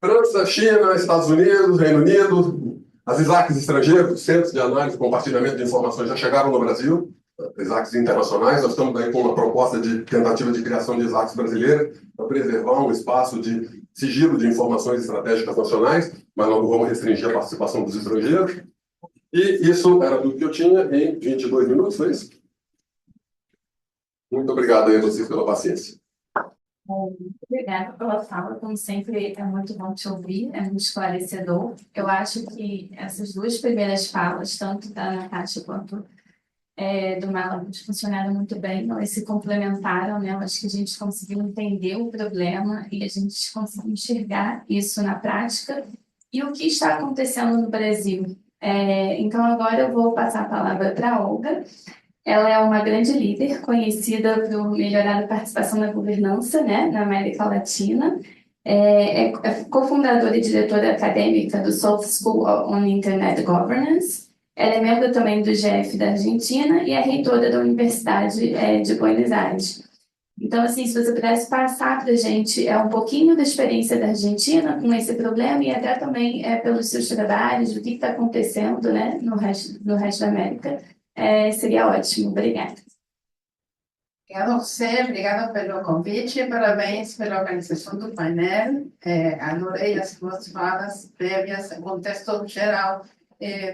França, China, Estados Unidos, Reino Unido, as ISACs estrangeiros, centros de análise e compartilhamento de informações já chegaram no Brasil, ISACs internacionais. Nós estamos aí com uma proposta de tentativa de criação de ISACs brasileira para preservar um espaço de sigilo de informações estratégicas nacionais, mas nós não vamos restringir a participação dos estrangeiros. E isso era tudo que eu tinha em 22 minutos, foi isso? Muito obrigado aí a vocês pela paciência. Muito obrigada pela fala, como sempre é muito bom te ouvir, é muito esclarecedor. Eu acho que essas duas primeiras falas, tanto da Natasha quanto do Malacus, funcionaram muito bem, elas se complementaram, né? Eu acho que a gente conseguiu entender o problema e a gente conseguiu enxergar isso na prática e o que está acontecendo no Brasil. Então agora eu vou passar a palavra para a Olga. Ela é uma grande líder, conhecida por melhorar a participação na governança, né, na América Latina. É cofundadora e diretora acadêmica do South School on Internet Governance. Ela é membro também do GF da Argentina e é reitora da Universidade de Buenos Aires. Então, assim, se você pudesse passar para a gente um pouquinho da experiência da Argentina com esse problema e até também pelos seus trabalhos, o que está acontecendo, né, no resto da América, seria ótimo. Obrigada. Obrigada a você, obrigada pelo convite, parabéns pela organização do painel. Adorei as suas falas prévias, o contexto geral,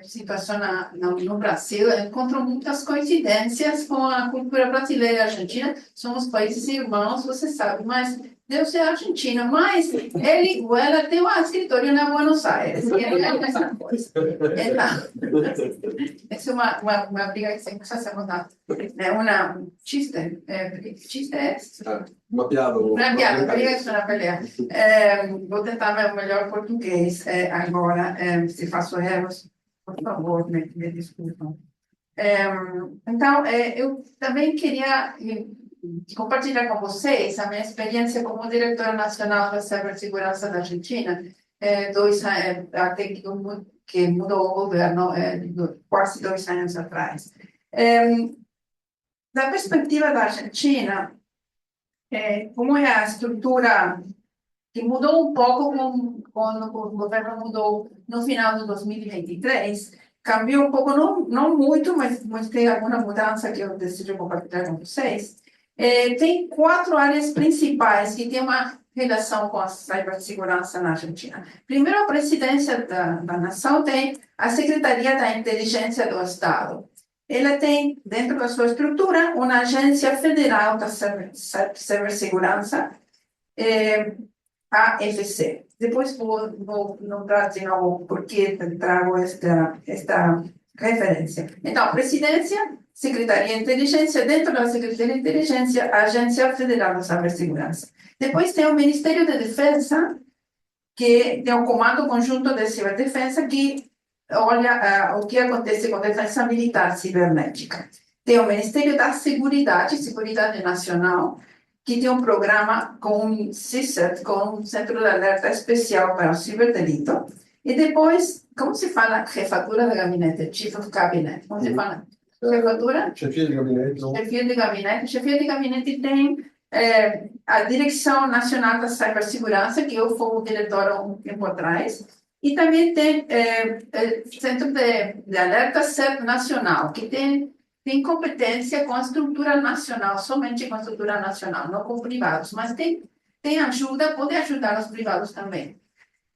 situação no Brasil. Encontro muitas coincidências com a cultura brasileira e argentina. Somos países irmãos, você sabe, mas Deus é argentino, mas ele ou ela tem um escritório na Buenos Aires, e é a mesma coisa. Então, essa é uma briga que sempre hacemos chiste, chiste é Uma piada. uma piada, briga é uma pelea. Vou tentar meu melhor português agora, se faço erros, por favor, me desculpem. Então, eu também queria compartilhar com vocês a minha experiência como diretora nacional da cibersegurança da Argentina, até que mudou o governo quase 2 anos atrás. Da perspectiva da Argentina, como é a estrutura que mudou um pouco quando o governo mudou no final de 2023, cambiou um pouco, não muito, mas tem alguma mudança que eu decidi compartilhar com vocês. Tem 4 áreas principais que têm uma relação com a cibersegurança na Argentina. Primeiro, a presidência da nação tem a Secretaria da Inteligência do Estado. Ela tem, dentro da sua estrutura, uma agência federal da cibersegurança, a AFC. Depois vou nombrar de novo por que trago esta referência. Então, presidência, Secretaria de Inteligência, dentro da Secretaria de Inteligência, a Agência Federal da Cibersegurança. Depois tem o Ministério da Defesa, que tem um comando conjunto de ciberdefesa que olha o que acontece com defesa militar cibernética. Tem o Ministério da Seguridade Nacional, que tem um programa com um CISET, com um Centro de Alerta Especial para o Ciberdelito. E depois, como se fala Jefatura de Gabinete, Chief of Cabinet? Como se fala? Jefatura? Chefia de gabinete. Chefia de Gabinete. Chefia de Gabinete tem a Direção Nacional da Cibersegurança, que eu fui diretora há um tempo atrás, e também tem Centro de Alerta Nacional, que tem competência com a estrutura nacional, somente com a estrutura nacional, não com privados, mas tem ajuda, pode ajudar os privados também.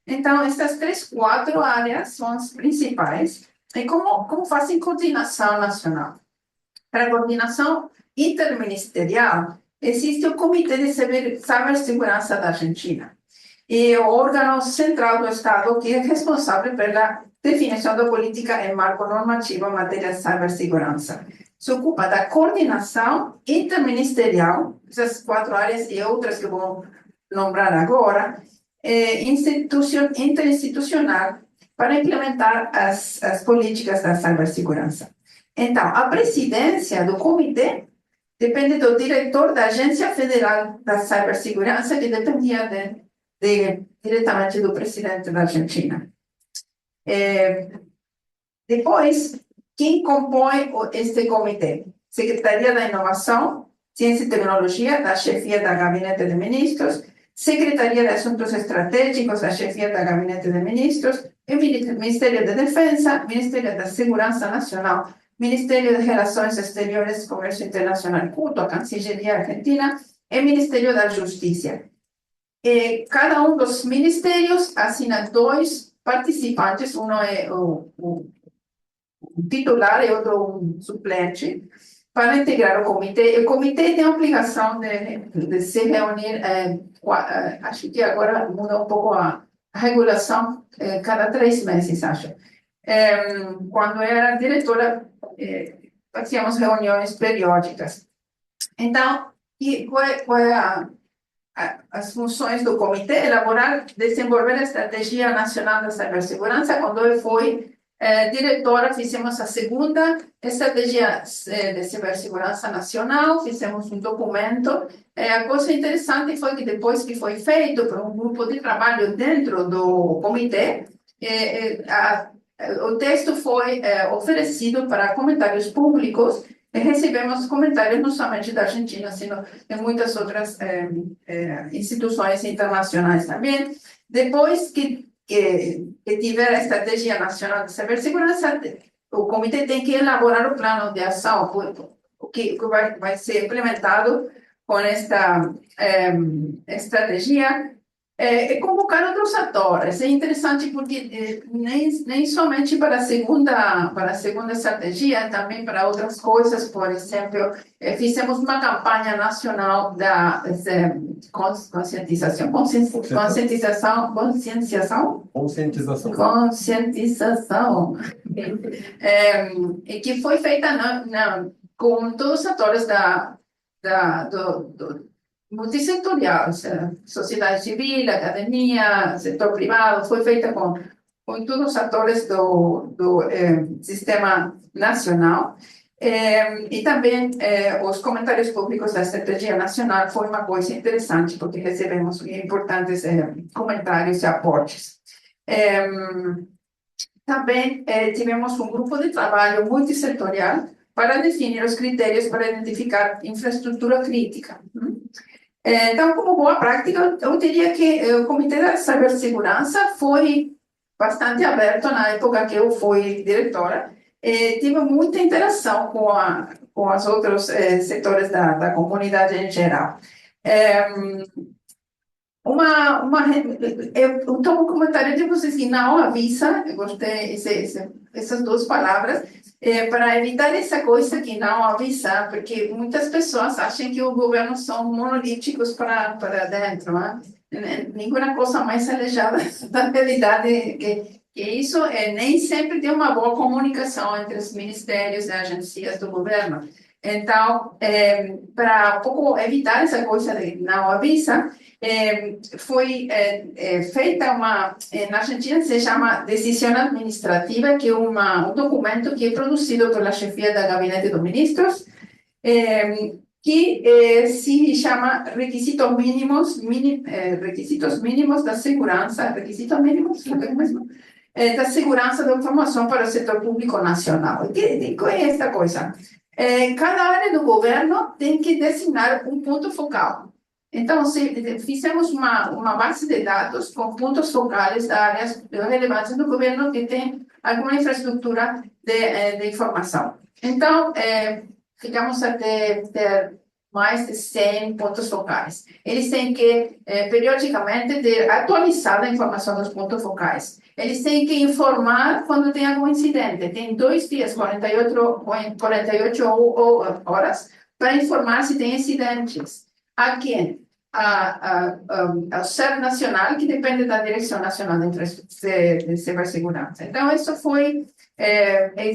Então, essas 4 áreas são as principais. E como fazem coordenação nacional? Para a coordenação interministerial, existe o Comitê de Cibersegurança da Argentina, e o órgão central do Estado que é responsável pela definição da política e marco normativo em matéria de cibersegurança. Se ocupa da coordenação interministerial, essas 4 áreas e outras que vou nombrar agora, interinstitucional, para implementar as políticas da cibersegurança. Então, a presidência do comitê depende do diretor da Agência Federal da Cibersegurança, que dependia diretamente do presidente da Argentina. Depois, quem compõe este comitê? Secretaria da Inovação, Ciência e Tecnologia, da chefia da Gabinete de Ministros, Secretaria de Assuntos Estratégicos, da chefia da Gabinete de Ministros, Ministério da Defesa, Ministério da Segurança Nacional, Ministério de Relações Exteriores, Comércio Internacional, junto à Cancilleria Argentina, e Ministério da Justiça. Cada um dos ministérios assina 2 participantes, um é o titular e outro um suplente, para integrar o comitê. O comitê tem a obrigação de se reunir, acho que agora muda um pouco a regulação, cada 3 meses, acho. Quando eu era diretora, fazíamos reuniões periódicas. Então, qual é as funções do comitê? Elaborar, desenvolver a Estratégia Nacional da Cibersegurança. Quando eu fui Diretora, fizemos a segunda estratégia de cibersegurança nacional, fizemos um documento. A coisa interessante foi que depois que foi feito por um grupo de trabalho dentro do comitê, o texto foi oferecido para comentários públicos e recebemos comentários não somente da Argentina, sino de muitas outras instituições internacionais também. Depois que tiver a Estratégia Nacional de Cibersegurança, o comitê tem que elaborar o plano de ação, o que vai ser implementado com esta estratégia, e convocar outros atores. É interessante porque nem somente para a segunda estratégia, também para outras coisas. Por exemplo, fizemos uma campanha nacional da conscientização, e que foi feita com todos os atores do multissetorial, sociedade civil, academia, setor privado, foi feita com todos os atores do sistema nacional. E também os comentários públicos da estratégia nacional foi uma coisa interessante, porque recebemos importantes comentários e aportes. Também tivemos um grupo de trabalho multissetorial para definir os critérios para identificar infraestrutura crítica. Então, como boa prática, eu diria que o Comitê da Cibersegurança foi bastante aberto na época que eu fui diretora. Tive muita interação com os outros setores da comunidade em geral. Eu tomo um comentário de vocês que não avisa, eu gostei essas duas palavras, para evitar essa coisa que não avisa, porque muitas pessoas acham que os governos são monolíticos para dentro, né? Nenhuma coisa mais alejada da realidade que isso. Nem sempre tem uma boa comunicação entre os ministérios e agências do governo. Então, para um pouco evitar essa coisa de não avisa, foi feita na Argentina se chama decisão administrativa, que é um documento que é produzido pela chefia do Gabinete dos Ministros, que se chama requisitos mínimos da segurança, requisitos mínimos da segurança da informação para o setor público nacional. Que é esta coisa? Cada área do governo tem que designar um ponto focal. Então, fizemos uma base de dados com pontos focais das áreas relevantes do governo que tem alguma infraestrutura de informação. Então, ficamos até ter mais de 100 pontos focais. Eles têm que, periodicamente, ter atualizada a informação dos pontos focais. Eles têm que informar quando tem algum incidente. Tem 2 dias, 48 horas, para informar se tem incidentes. A quem? Ao SER Nacional, que depende da Direção Nacional de Cibersegurança. Então, isso foi...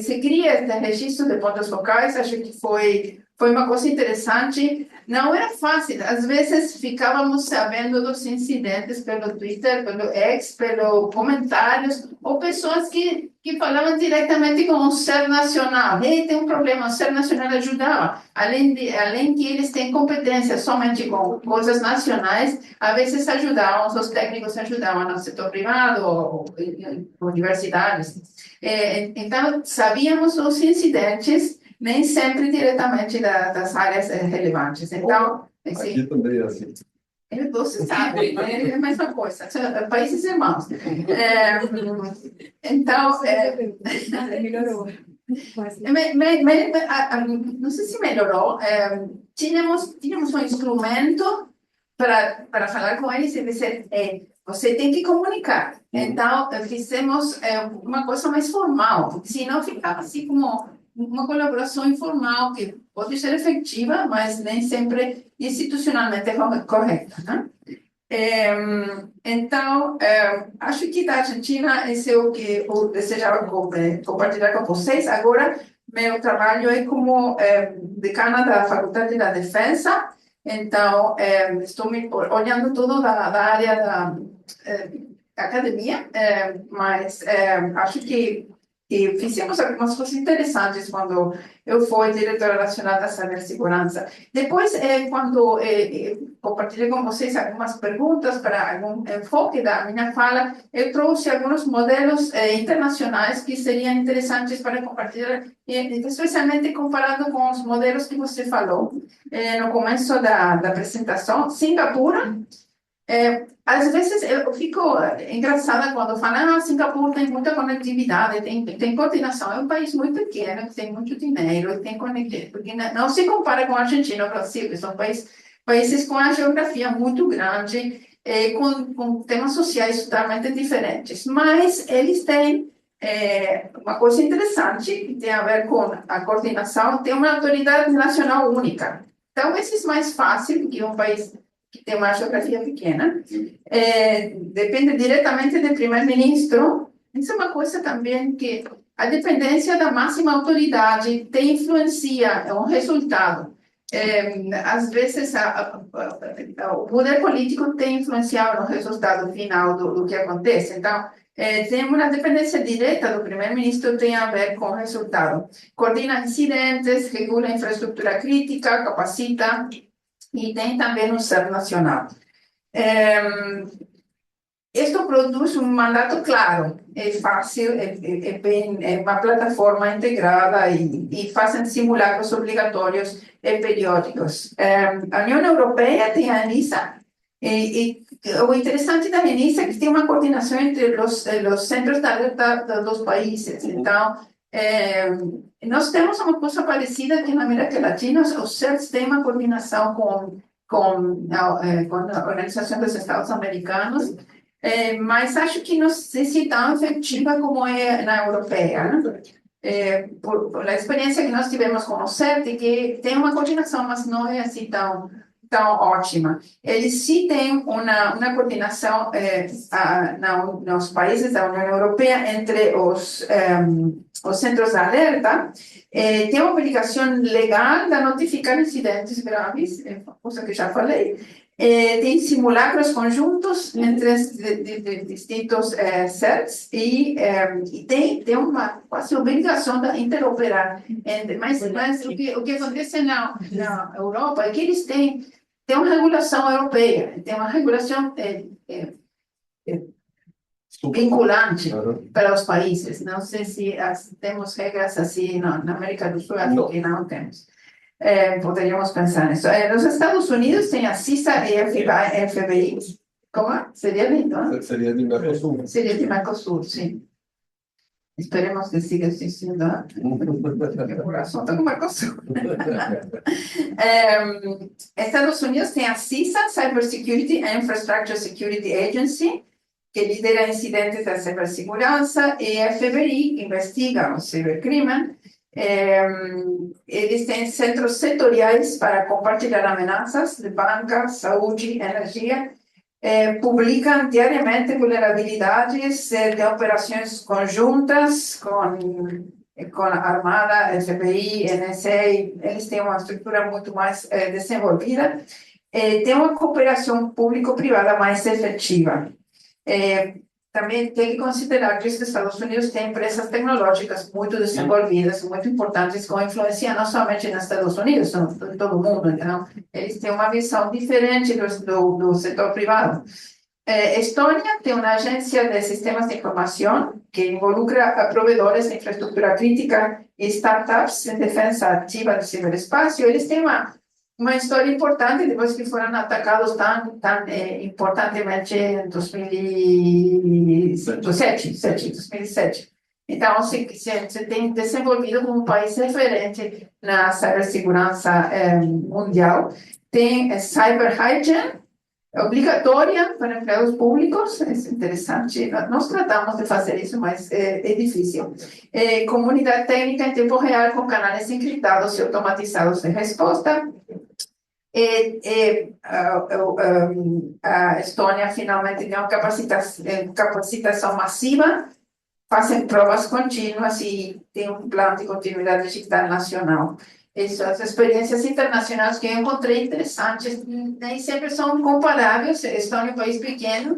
se cria este registro de pontos focais, acho que foi uma coisa interessante. Não era fácil, às vezes ficávamos sabendo dos incidentes pelo Twitter, pelo X, pelos comentários, ou pessoas que falavam diretamente com o SER Nacional. Ei, tem um problema, o SER Nacional ajudava. Além que eles têm competência somente com coisas nacionais, às vezes ajudavam, os técnicos ajudavam no setor privado, ou universidades. Então, sabíamos os incidentes, nem sempre diretamente das áreas relevantes. Então, aqui também é assim. Você sabe, é a mesma coisa, países irmãos. Então, Melhorou. não sei se melhorou. Tínhamos um instrumento para falar com eles e dizer, você tem que comunicar. Então, fizemos uma coisa mais formal, porque senão ficava assim como uma colaboração informal, que pode ser efetiva, mas nem sempre institucionalmente correta, né? Então, acho que da Argentina, esse é o que eu desejava compartilhar com vocês. Agora, meu trabalho é como decana da Faculdade da Defensa. Então, estou olhando tudo da área da academia, mas acho que E fizemos algumas coisas interessantes quando eu fui diretora nacional da cibersegurança. Depois, quando compartilhei com vocês algumas perguntas para algum enfoque da minha fala, eu trouxe alguns modelos internacionais que seriam interessantes para compartilhar, especialmente comparando com os modelos que você falou no começo da apresentação. Singapura. Às vezes eu fico engraçada quando falam, Singapura tem muita conectividade, tem coordenação, é um país muito pequeno, que tem muito dinheiro, tem conectividade, porque não se compara com a Argentina ou o Brasil, que são países com a geografia muito grande, com temas sociais totalmente diferentes, mas eles têm uma coisa interessante, que tem a ver com a coordenação, tem uma autoridade nacional única. Talvez é mais fácil que um país que tem uma geografia pequena, depende diretamente do primeiro-ministro. Isso é uma coisa também que a dependência da máxima autoridade tem influencia o resultado. Às vezes, o poder político tem influenciado no resultado final do que acontece. Então, tem uma dependência direta do primeiro-ministro, tem a ver com o resultado. Coordena incidentes, regula a infraestrutura crítica, capacita, e tem também um ser nacional. Isto produz um mandato claro, é fácil, é uma plataforma integrada e fazem simulacros obrigatórios e periódicos. A União Europeia tem a ENISA, e o interessante da ENISA é que tem uma coordenação entre os centros de alerta dos países. Então, nós temos uma coisa parecida aqui na América Latina, os CERTs têm uma coordenação com a Organização dos Estados Americanos, mas acho que não sei se tão efetiva como é na europeia, né? Por a experiência que nós tivemos com o CERT, que tem uma coordenação, mas não é assim tão ótima. Eles sim têm uma coordenação nos países da União Europeia entre os centros de alerta, tem uma obrigação legal de notificar incidentes graves, coisa que já falei, tem simulacros conjuntos entre distintos CERTs e tem uma quase obrigação de interoperar. Mas o que acontece na Europa é que eles têm uma regulação europeia, tem uma regulação vinculante para os países. Não sei se temos regras assim na América do Sul, acho que não temos. Poderíamos pensar nisso. Nos Estados Unidos tem a CISA e a FBI. Como? Seria lindo, né? Seria de Mercosul. Seria de Mercosul, sim. Esperemos que siga existindo. O coração está com Mercosul. Estados Unidos tem a CISA, Cyber Security and Infrastructure Security Agency, que lidera incidentes da cibersegurança, e a FBI, que investiga o cibercrime. Eles têm centros setoriais para compartilhar ameaças de banca, saúde, energia, publicam diariamente vulnerabilidades de operações conjuntas com a Armada, FBI, NSA. Eles têm uma estrutura muito mais desenvolvida, tem uma cooperação público-privada mais efetiva. Também tem que considerar que os Estados Unidos têm empresas tecnológicas muito desenvolvidas, muito importantes, com influência não somente nos Estados Unidos, em todo o mundo. Então, eles têm uma visão diferente do setor privado. Estônia tem uma agência de sistemas de informação que involucra provedores de infraestrutura crítica e startups em defesa ativa do ciberespaço. Eles têm uma história importante depois que foram atacados tão importantemente em 2007. Então, se tem desenvolvido como um país referente na cibersegurança mundial. Tem Cyber Hygiene, obrigatória para empregados públicos, é interessante. Nós tratamos de fazer isso, mas é difícil. Comunidade técnica em tempo real com canais encriptados e automatizados de resposta. A Estônia finalmente tem uma capacitação massiva, fazem provas contínuas e tem um plano de continuidade digital nacional. Essas experiências internacionais que eu encontrei interessantes, nem sempre são comparáveis. A Estônia é um país pequeno,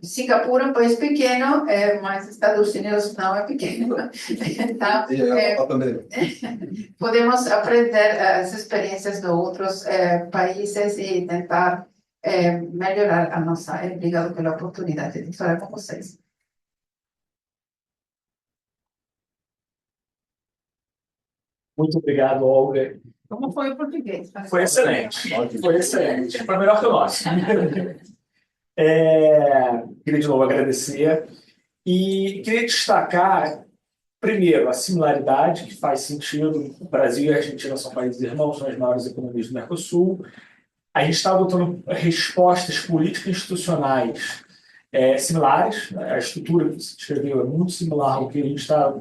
Singapura é um país pequeno, mas Estados Unidos não é pequeno. Então, E ela também. podemos aprender as experiências de outros países e tentar melhorar a nossa. Obrigado pela oportunidade de falar com vocês. Muito obrigado, Olga. Como foi o português? Foi excelente. Foi excelente. Foi melhor que o nosso. Queria de novo agradecer e queria destacar, primeiro, a similaridade que faz sentido. O Brasil e a Argentina são países irmãos, são as maiores economias do Mercosul. A gente está adotando respostas políticas e institucionais similares. A estrutura que se descreveu é muito similar ao que a gente está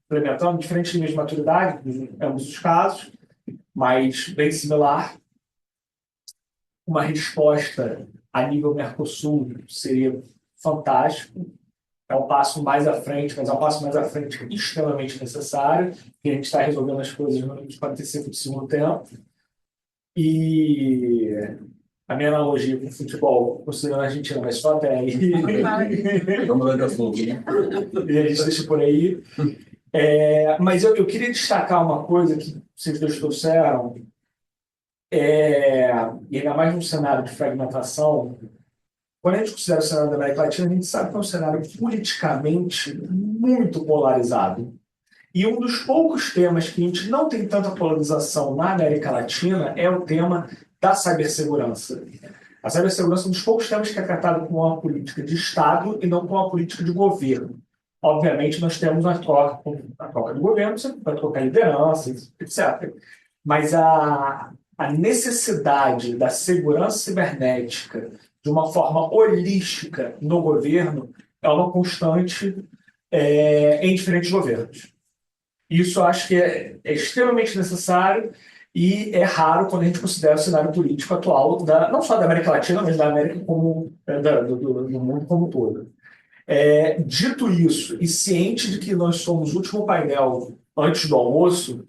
implementando, diferentes níveis de maturidade, em ambos os casos, mas bem similar. Uma resposta a nível Mercosul seria fantástico. É um passo mais à frente, mas é um passo mais à frente extremamente necessário, porque a gente está resolvendo as coisas nos 45 do segundo tempo. E a minha analogia com o futebol, considerando a Argentina, mas só até aí. Vamos lá de assunto, né? E a gente deixa por aí. Mas eu queria destacar uma coisa que vocês dois trouxeram, e ainda mais num cenário de fragmentação. Quando a gente considera o cenário da América Latina, a gente sabe que é um cenário politicamente muito polarizado. E um dos poucos temas que a gente não tem tanta polarização na América Latina é o tema da cibersegurança. A cibersegurança é um dos poucos temas que é tratado com uma política de Estado e não com uma política de governo. Obviamente, nós temos a troca de governo, você vai trocar liderança, etc. Mas a necessidade da segurança cibernética de uma forma holística no governo é uma constante em diferentes governos. Isso eu acho que é extremamente necessário e é raro quando a gente considera o cenário político atual, não só da América Latina, mas da América do mundo como um todo. Dito isso, e ciente de que nós somos o último painel antes do almoço,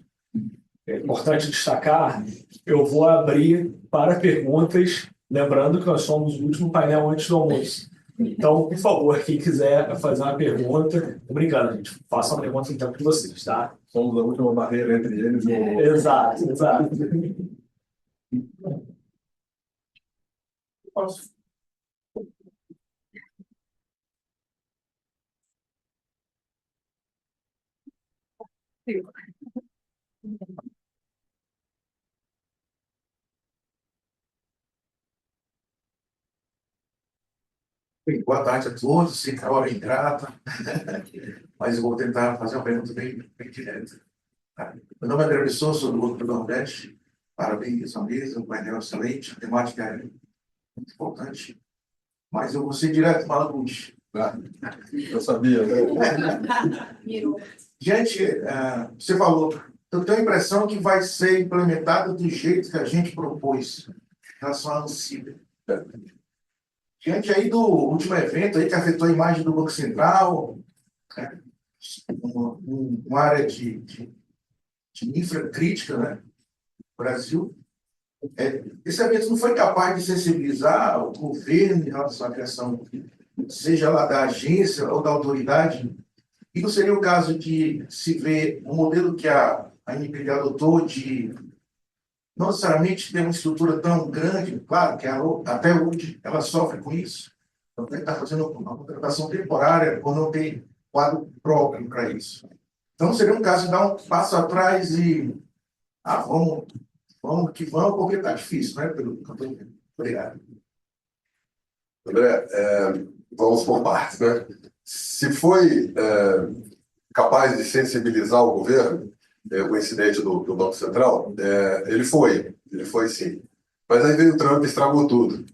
é importante destacar, eu vou abrir para perguntas, lembrando que nós somos o último painel antes do almoço. Então, por favor, quem quiser fazer uma pergunta, obrigado, gente. Faça uma pergunta em tempo de vocês, tá? Somos a última barreira entre eles e o... Exato, exato. Posso? Bem, boa tarde a todos, sei que a hora é ingrata, mas eu vou tentar fazer uma pergunta bem direta. Meu nome é André Pessoa, sou do Grupo do Nordeste. Parabéns à mesa, um painel excelente, a temática é muito importante, mas eu vou ser direto para a luz. Eu sabia, né? Gente, você falou, eu tenho a impressão que vai ser implementado do jeito que a gente propôs, em relação à ANSIB. Diante aí do último evento aí que afetou a imagem do Banco Central, né? Uma área de infracrítica, né? No Brasil, esse evento não foi capaz de sensibilizar o governo em relação à criação, seja lá da agência ou da autoridade, e não seria o caso de se ver um modelo que a ANPD adotou de não necessariamente ter uma estrutura tão grande, claro que até hoje ela sofre com isso. Então, está fazendo uma contratação temporária ou não tem quadro próprio para isso. Então, seria um caso de dar um passo atrás e vamos que vamos, porque está difícil, né? Obrigado. André, vamos por partes, né? Se foi capaz de sensibilizar o governo, o incidente do Banco Central, ele foi sim. Mas aí veio o Trump e estragou tudo.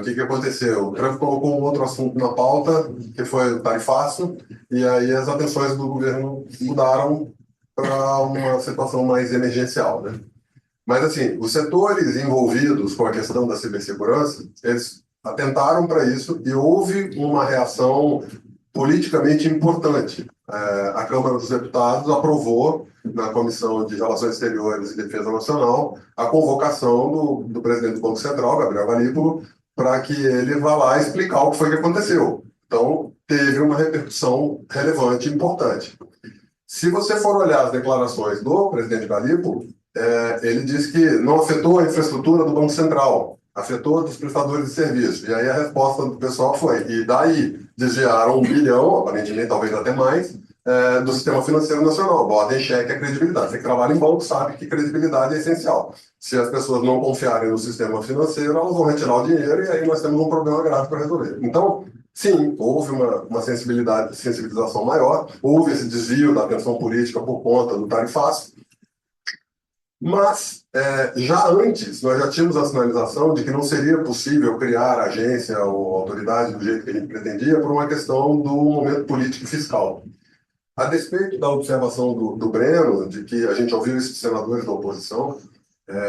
O que aconteceu? O Trump colocou um outro assunto na pauta, que foi o tarifaço, e aí as atenções do governo mudaram para uma situação mais emergencial, né? Mas, assim, os setores envolvidos com a questão da cibersegurança, eles atentaram para isso e houve uma reação politicamente importante. A Câmara dos Deputados aprovou, na Comissão de Relações Exteriores e Defesa Nacional, a convocação do presidente do Banco Central, Gabriel Galípolo, para que ele vá lá explicar o que foi que aconteceu. Então, teve uma repercussão relevante e importante. Se você for olhar as declarações do presidente Galipo, ele disse que não afetou a infraestrutura do Banco Central, afetou dos prestadores de serviço. E aí a resposta do pessoal foi, e daí desviaram 1 bilhão, aparentemente talvez até mais, do sistema financeiro nacional. Bota em xeque a credibilidade. Você que trabalha em banco sabe que credibilidade é essencial. Se as pessoas não confiarem no sistema financeiro, elas vão retirar o dinheiro e aí nós temos um problema grave para resolver. Então, sim, houve uma sensibilização maior, houve esse desvio da atenção política por conta do tarifaço, mas já antes nós já tínhamos a sinalização de que não seria possível criar agência ou autoridade do jeito que a gente pretendia por uma questão do momento político e fiscal. A despeito da observação do Breno, de que a gente ouviu isso de senadores da oposição,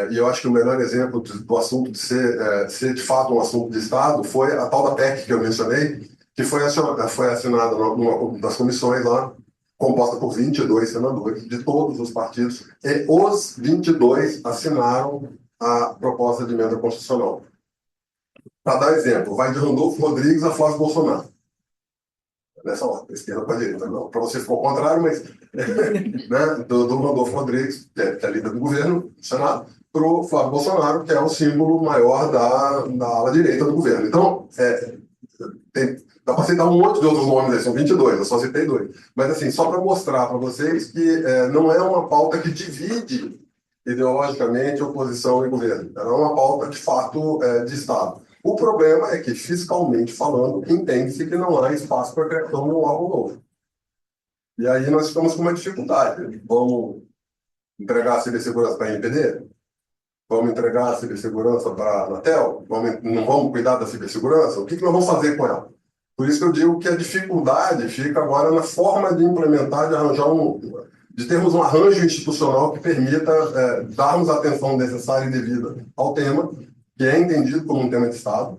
e eu acho que o melhor exemplo do assunto de ser de fato um assunto de Estado foi a tal da PEC que eu mencionei, que foi assinada numa das comissões lá, composta por 22 senadores de todos os partidos, e os 22 assinaram a proposta de emenda constitucional. Para dar exemplo, vai de Randolfo Rodrigues a Flávio Bolsonaro. Nessa ordem, esquerda para a direita. Para você ficou ao contrário, mas né, do Randolfo Rodrigues, que é líder do governo, do Senado, para o Flávio Bolsonaro, que é o símbolo maior da ala direita do governo. Então, dá para citar um monte de outros nomes aí, são 22, eu só citei 2. Mas, assim, só para mostrar para vocês que não é uma pauta que divide ideologicamente oposição e governo. Ela é uma pauta, de fato, de Estado. O problema é que, fiscalmente falando, entende-se que não há espaço para a criação de um órgão novo. E aí nós estamos com uma dificuldade. Vamos entregar a cibersegurança para a INPD? Vamos entregar a cibersegurança para a Anatel? Não vamos cuidar da cibersegurança? O que nós vamos fazer com ela? Por isso que eu digo que a dificuldade fica agora na forma de implementar, de arranjar de termos um arranjo institucional que permita darmos a atenção necessária e devida ao tema, que é entendido como um tema de Estado,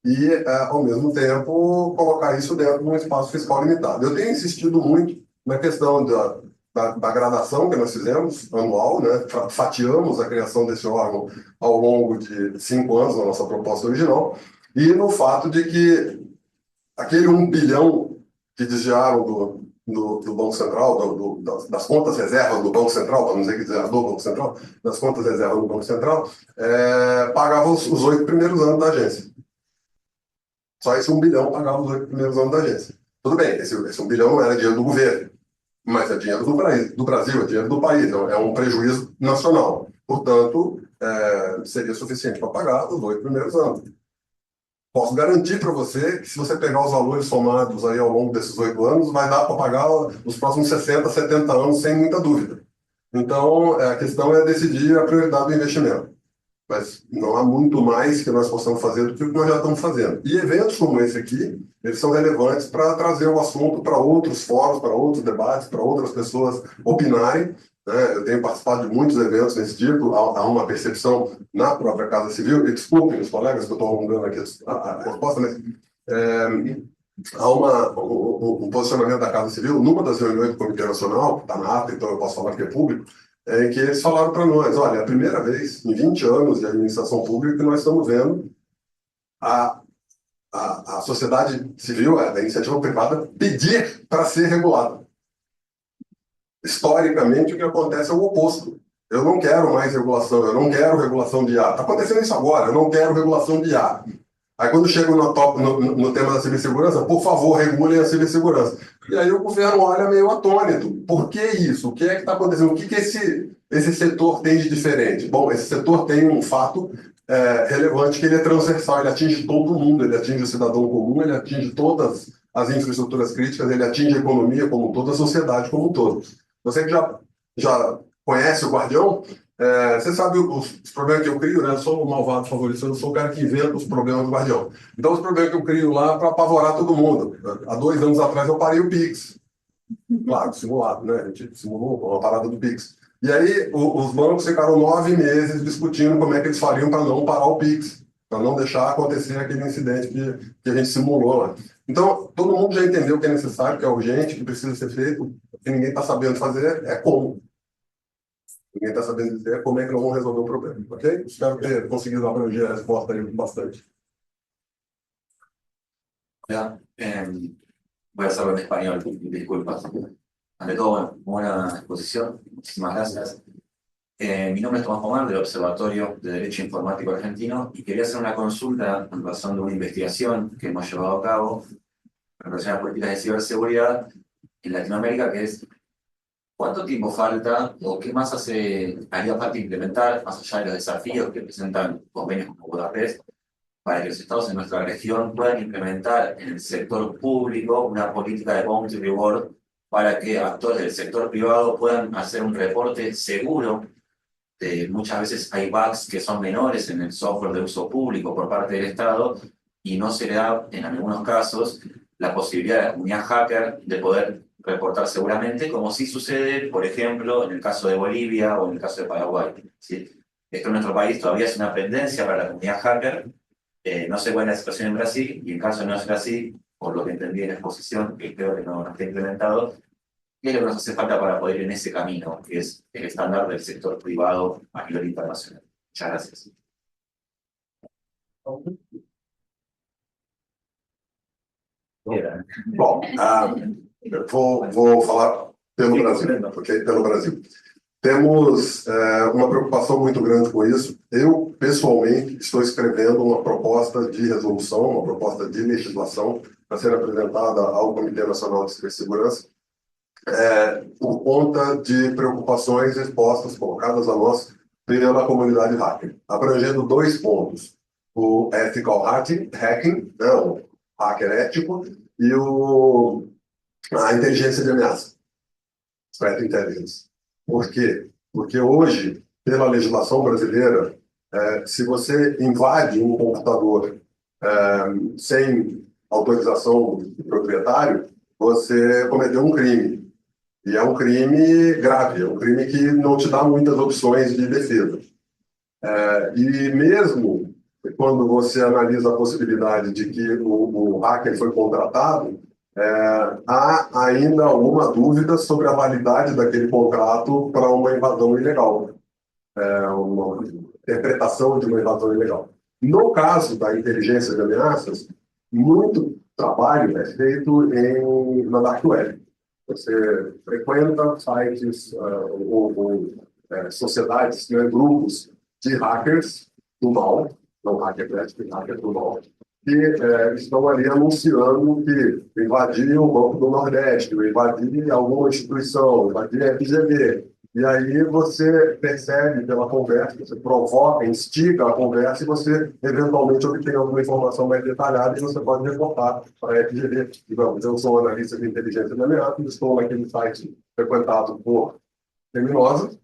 e, ao mesmo tempo, colocar isso dentro de um espaço fiscal limitado. Eu tenho insistido muito na questão da gradação que nós fizemos, anual, né? Fatiamos a criação desse órgão ao longo de 5 anos, na nossa proposta original, e no fato de que aquele 1 bilhão que desviaram do Banco Central, das contas reservas do Banco Central, para não dizer que desviaram do Banco Central, das contas reservas do Banco Central, pagava os 8 primeiros anos da agência. Só esse 1 bilhão pagava os 8 primeiros anos da agência. Tudo bem, esse 1 bilhão não era dinheiro do governo, mas é dinheiro do Brasil, é dinheiro do país, então é um prejuízo nacional. Portanto, seria suficiente para pagar os 8 primeiros anos. Posso garantir para você que se você pegar os valores somados aí ao longo desses 8 anos, vai dar para pagar os próximos 60, 70 anos sem muita dúvida. Então, a questão é decidir a prioridade do investimento. Mas não há muito mais que nós possamos fazer do que o que nós já estamos fazendo. E eventos como esse aqui, eles são relevantes para trazer o assunto para outros fóruns, para outros debates, para outras pessoas opinarem. Eu tenho participado de muitos eventos desse tipo, há uma percepção na própria Casa Civil, e desculpem os colegas que eu estou alongando aqui a resposta, mas há um posicionamento da Casa Civil, numa das reuniões do Comitê Nacional, que está na ata, então eu posso falar que é público, em que eles falaram para nós, olha, é a primeira vez em 20 anos de administração pública que nós estamos vendo a sociedade civil, a iniciativa privada, pedir para ser regulada. Historicamente, o que acontece é o oposto. Eu não quero mais regulação, eu não quero regulação de IA. Está acontecendo isso agora, eu não quero regulação de IA. Aí, quando chego no tema da cibersegurança, por favor, regulem a cibersegurança. E aí o governo olha meio atônito. Por que isso? O que é que está acontecendo? O que esse setor tem de diferente? Bom, esse setor tem um fato relevante, que ele é transversal, ele atinge todo mundo, ele atinge o cidadão comum, ele atinge todas as infraestruturas críticas, ele atinge a economia como um todo, a sociedade como um todo. Você que já conhece o Guardião, você sabe os problemas que eu crio, né? Eu sou o malvado favorito, eu sou o cara que inventa os problemas do Guardião. Então, os problemas que eu crio lá para apavorar todo mundo. Há 2 anos atrás eu parei o Pix. Claro, simulado, né? A gente simulou uma parada do Pix. E aí, os bancos ficaram 9 meses discutindo como é que eles fariam para não parar o Pix, para não deixar acontecer aquele incidente que a gente simulou lá. Então, todo mundo já entendeu que é necessário, que é urgente, que precisa ser feito. O que ninguém está sabendo fazer é como. Ninguém está sabendo dizer como é que nós vamos resolver o problema, ok? Espero ter conseguido abranger a resposta aí bastante. Hola, voy a hacerlo en español, disculpas. Ante todo, bueno, buena exposición, muchísimas gracias. Mi nombre es Tomás Pomar, del Observatorio de Derecho Informático Argentino, y quería hacer una consulta en razón de una investigación que hemos llevado a cabo en relación a políticas de ciberseguridad en Latinoamérica, que es ¿cuánto tiempo falta o qué más haría falta implementar, más allá de los desafíos que presentan convenios como Budapest, para que los estados en nuestra región puedan implementar en el sector público una política de bounty reward para que actores del sector privado puedan hacer un reporte seguro? Muchas veces hay bugs que son menores en el software de uso público por parte del Estado y no se le da, en algunos casos, la posibilidad a la comunidad hacker de poder reportar seguramente, como sí sucede, por ejemplo, en el caso de Bolivia o en el caso de Paraguay. ¿Sí? Esto en nuestro país todavía es una pendencia para la comunidad hacker. No sé cuál es la situación en Brasil, y en caso de no ser así, por lo que entendí en la exposición, que creo que no está implementado, ¿qué es lo que nos hace falta para poder ir en ese camino, que es el estándar del sector privado a nivel internacional? Muchas gracias. Bom, eu vou falar pelo Brasil, ok? Pelo Brasil. Temos uma preocupação muito grande com isso. Eu, pessoalmente, estou escrevendo uma proposta de resolução, uma proposta de legislação para ser apresentada ao Comitê Nacional de Cibersegurança, por conta de preocupações expostas, colocadas a nós pela comunidade hacker, abrangendo 2 pontos: o ethical hacking, né, o hacker ético, e a inteligência de ameaça, threat intelligence. Por quê? Porque hoje, pela legislação brasileira, se você invade um computador sem autorização do proprietário, você cometeu um crime. E é um crime grave, é um crime que não te dá muitas opções de defesa. E mesmo quando você analisa a possibilidade de que o hacker foi contratado, há ainda alguma dúvida sobre a validade daquele contrato para uma invasão ilegal, uma interpretação de uma invasão ilegal. No caso da inteligência de ameaças, muito trabalho é feito na Dark Web. Você frequenta sites ou sociedades, né, grupos de hackers do mal, não hacker ético, hacker do mal, que estão ali anunciando que invadir o Banco do Nordeste, invadir alguma instituição, invadir a FGV. E aí você percebe pela conversa, você provoca, instiga a conversa e você eventualmente obtém alguma informação mais detalhada e você pode reportar para a FGV. Digamos, eu sou analista de inteligência de ameaças, estou naquele site frequentado por criminosos,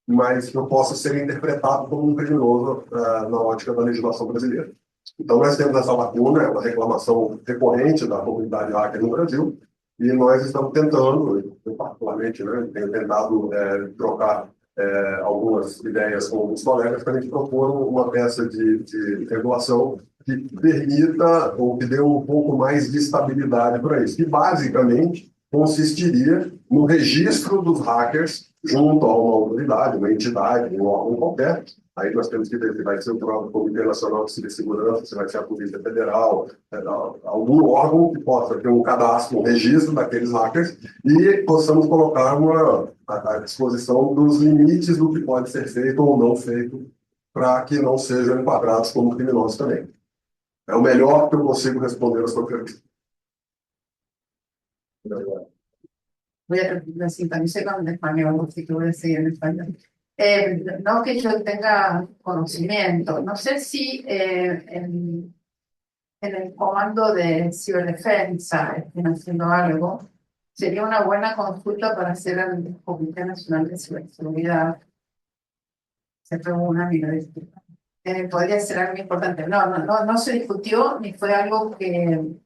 mas eu posso ser interpretado como um criminoso na ótica da legislação brasileira. Então, nós temos essa lacuna, é uma reclamação recorrente da comunidade hacker no Brasil, e nós estamos tentando, eu particularmente, né, tenho tentado trocar algumas ideias com alguns colegas para a gente propor uma peça de regulação que permita ou que dê um pouco mais de estabilidade para isso, que basicamente consistiria no registro dos hackers junto a uma autoridade, uma entidade, um órgão qualquer. Aí nós temos que ver se vai ser o próprio Comitê Nacional de Cibersegurança, se vai ser a Polícia Federal, algum órgão que possa ter um cadastro, um registro daqueles hackers e possamos colocar à disposição dos limites do que pode ser feito ou não feito para que não sejam enquadrados como criminosos também. É o melhor que eu consigo responder a sua pergunta. Voy a decir, también sé con español, así que voy a seguir en español. No que yo tenga conocimiento, no sé si en el comando de ciberdefensa estén haciendo algo, sería una buena consulta para hacer al Comité Nacional de Ciberseguridad. Se reúnan y lo discutan. Podría ser algo importante. No se discutió ni fue algo que...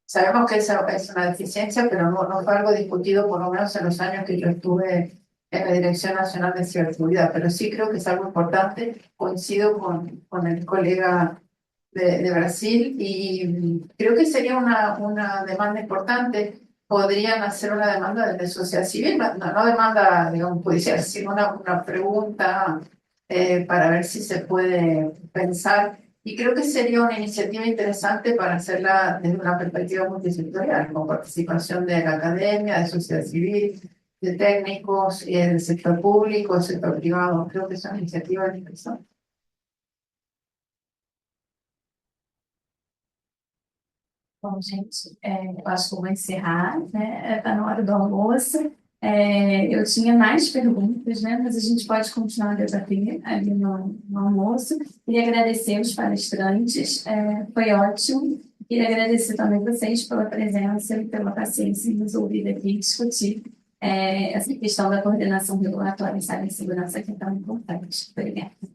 Sabemos que es una deficiencia, pero no fue algo discutido por lo menos en los años que yo estuve en la Dirección Nacional de Ciberseguridad, pero sí creo que es algo importante. Coincido con el colega de Brasil y creo que sería una demanda importante. Podrían hacer una demanda desde sociedad civil, no demanda, digamos, judicial, sino una pregunta para ver si se puede pensar Y creo que sería una iniciativa interesante para hacerla desde una perspectiva multisectorial, con participación de la academia, de sociedad civil, de técnicos, del sector público, del sector privado. Creo que es una iniciativa interesante. Bom, gente, eu acho que eu vou encerrar, né? Está na hora do almoço. Eu tinha mais perguntas, né? Mas a gente pode continuar a debater ali no almoço. Queria agradecer os palestrantes, foi ótimo. Queria agradecer também vocês pela presença e pela paciência em nos ouvir aqui e discutir essa questão da coordenação regulatória em cibersegurança que é tão importante. Obrigada.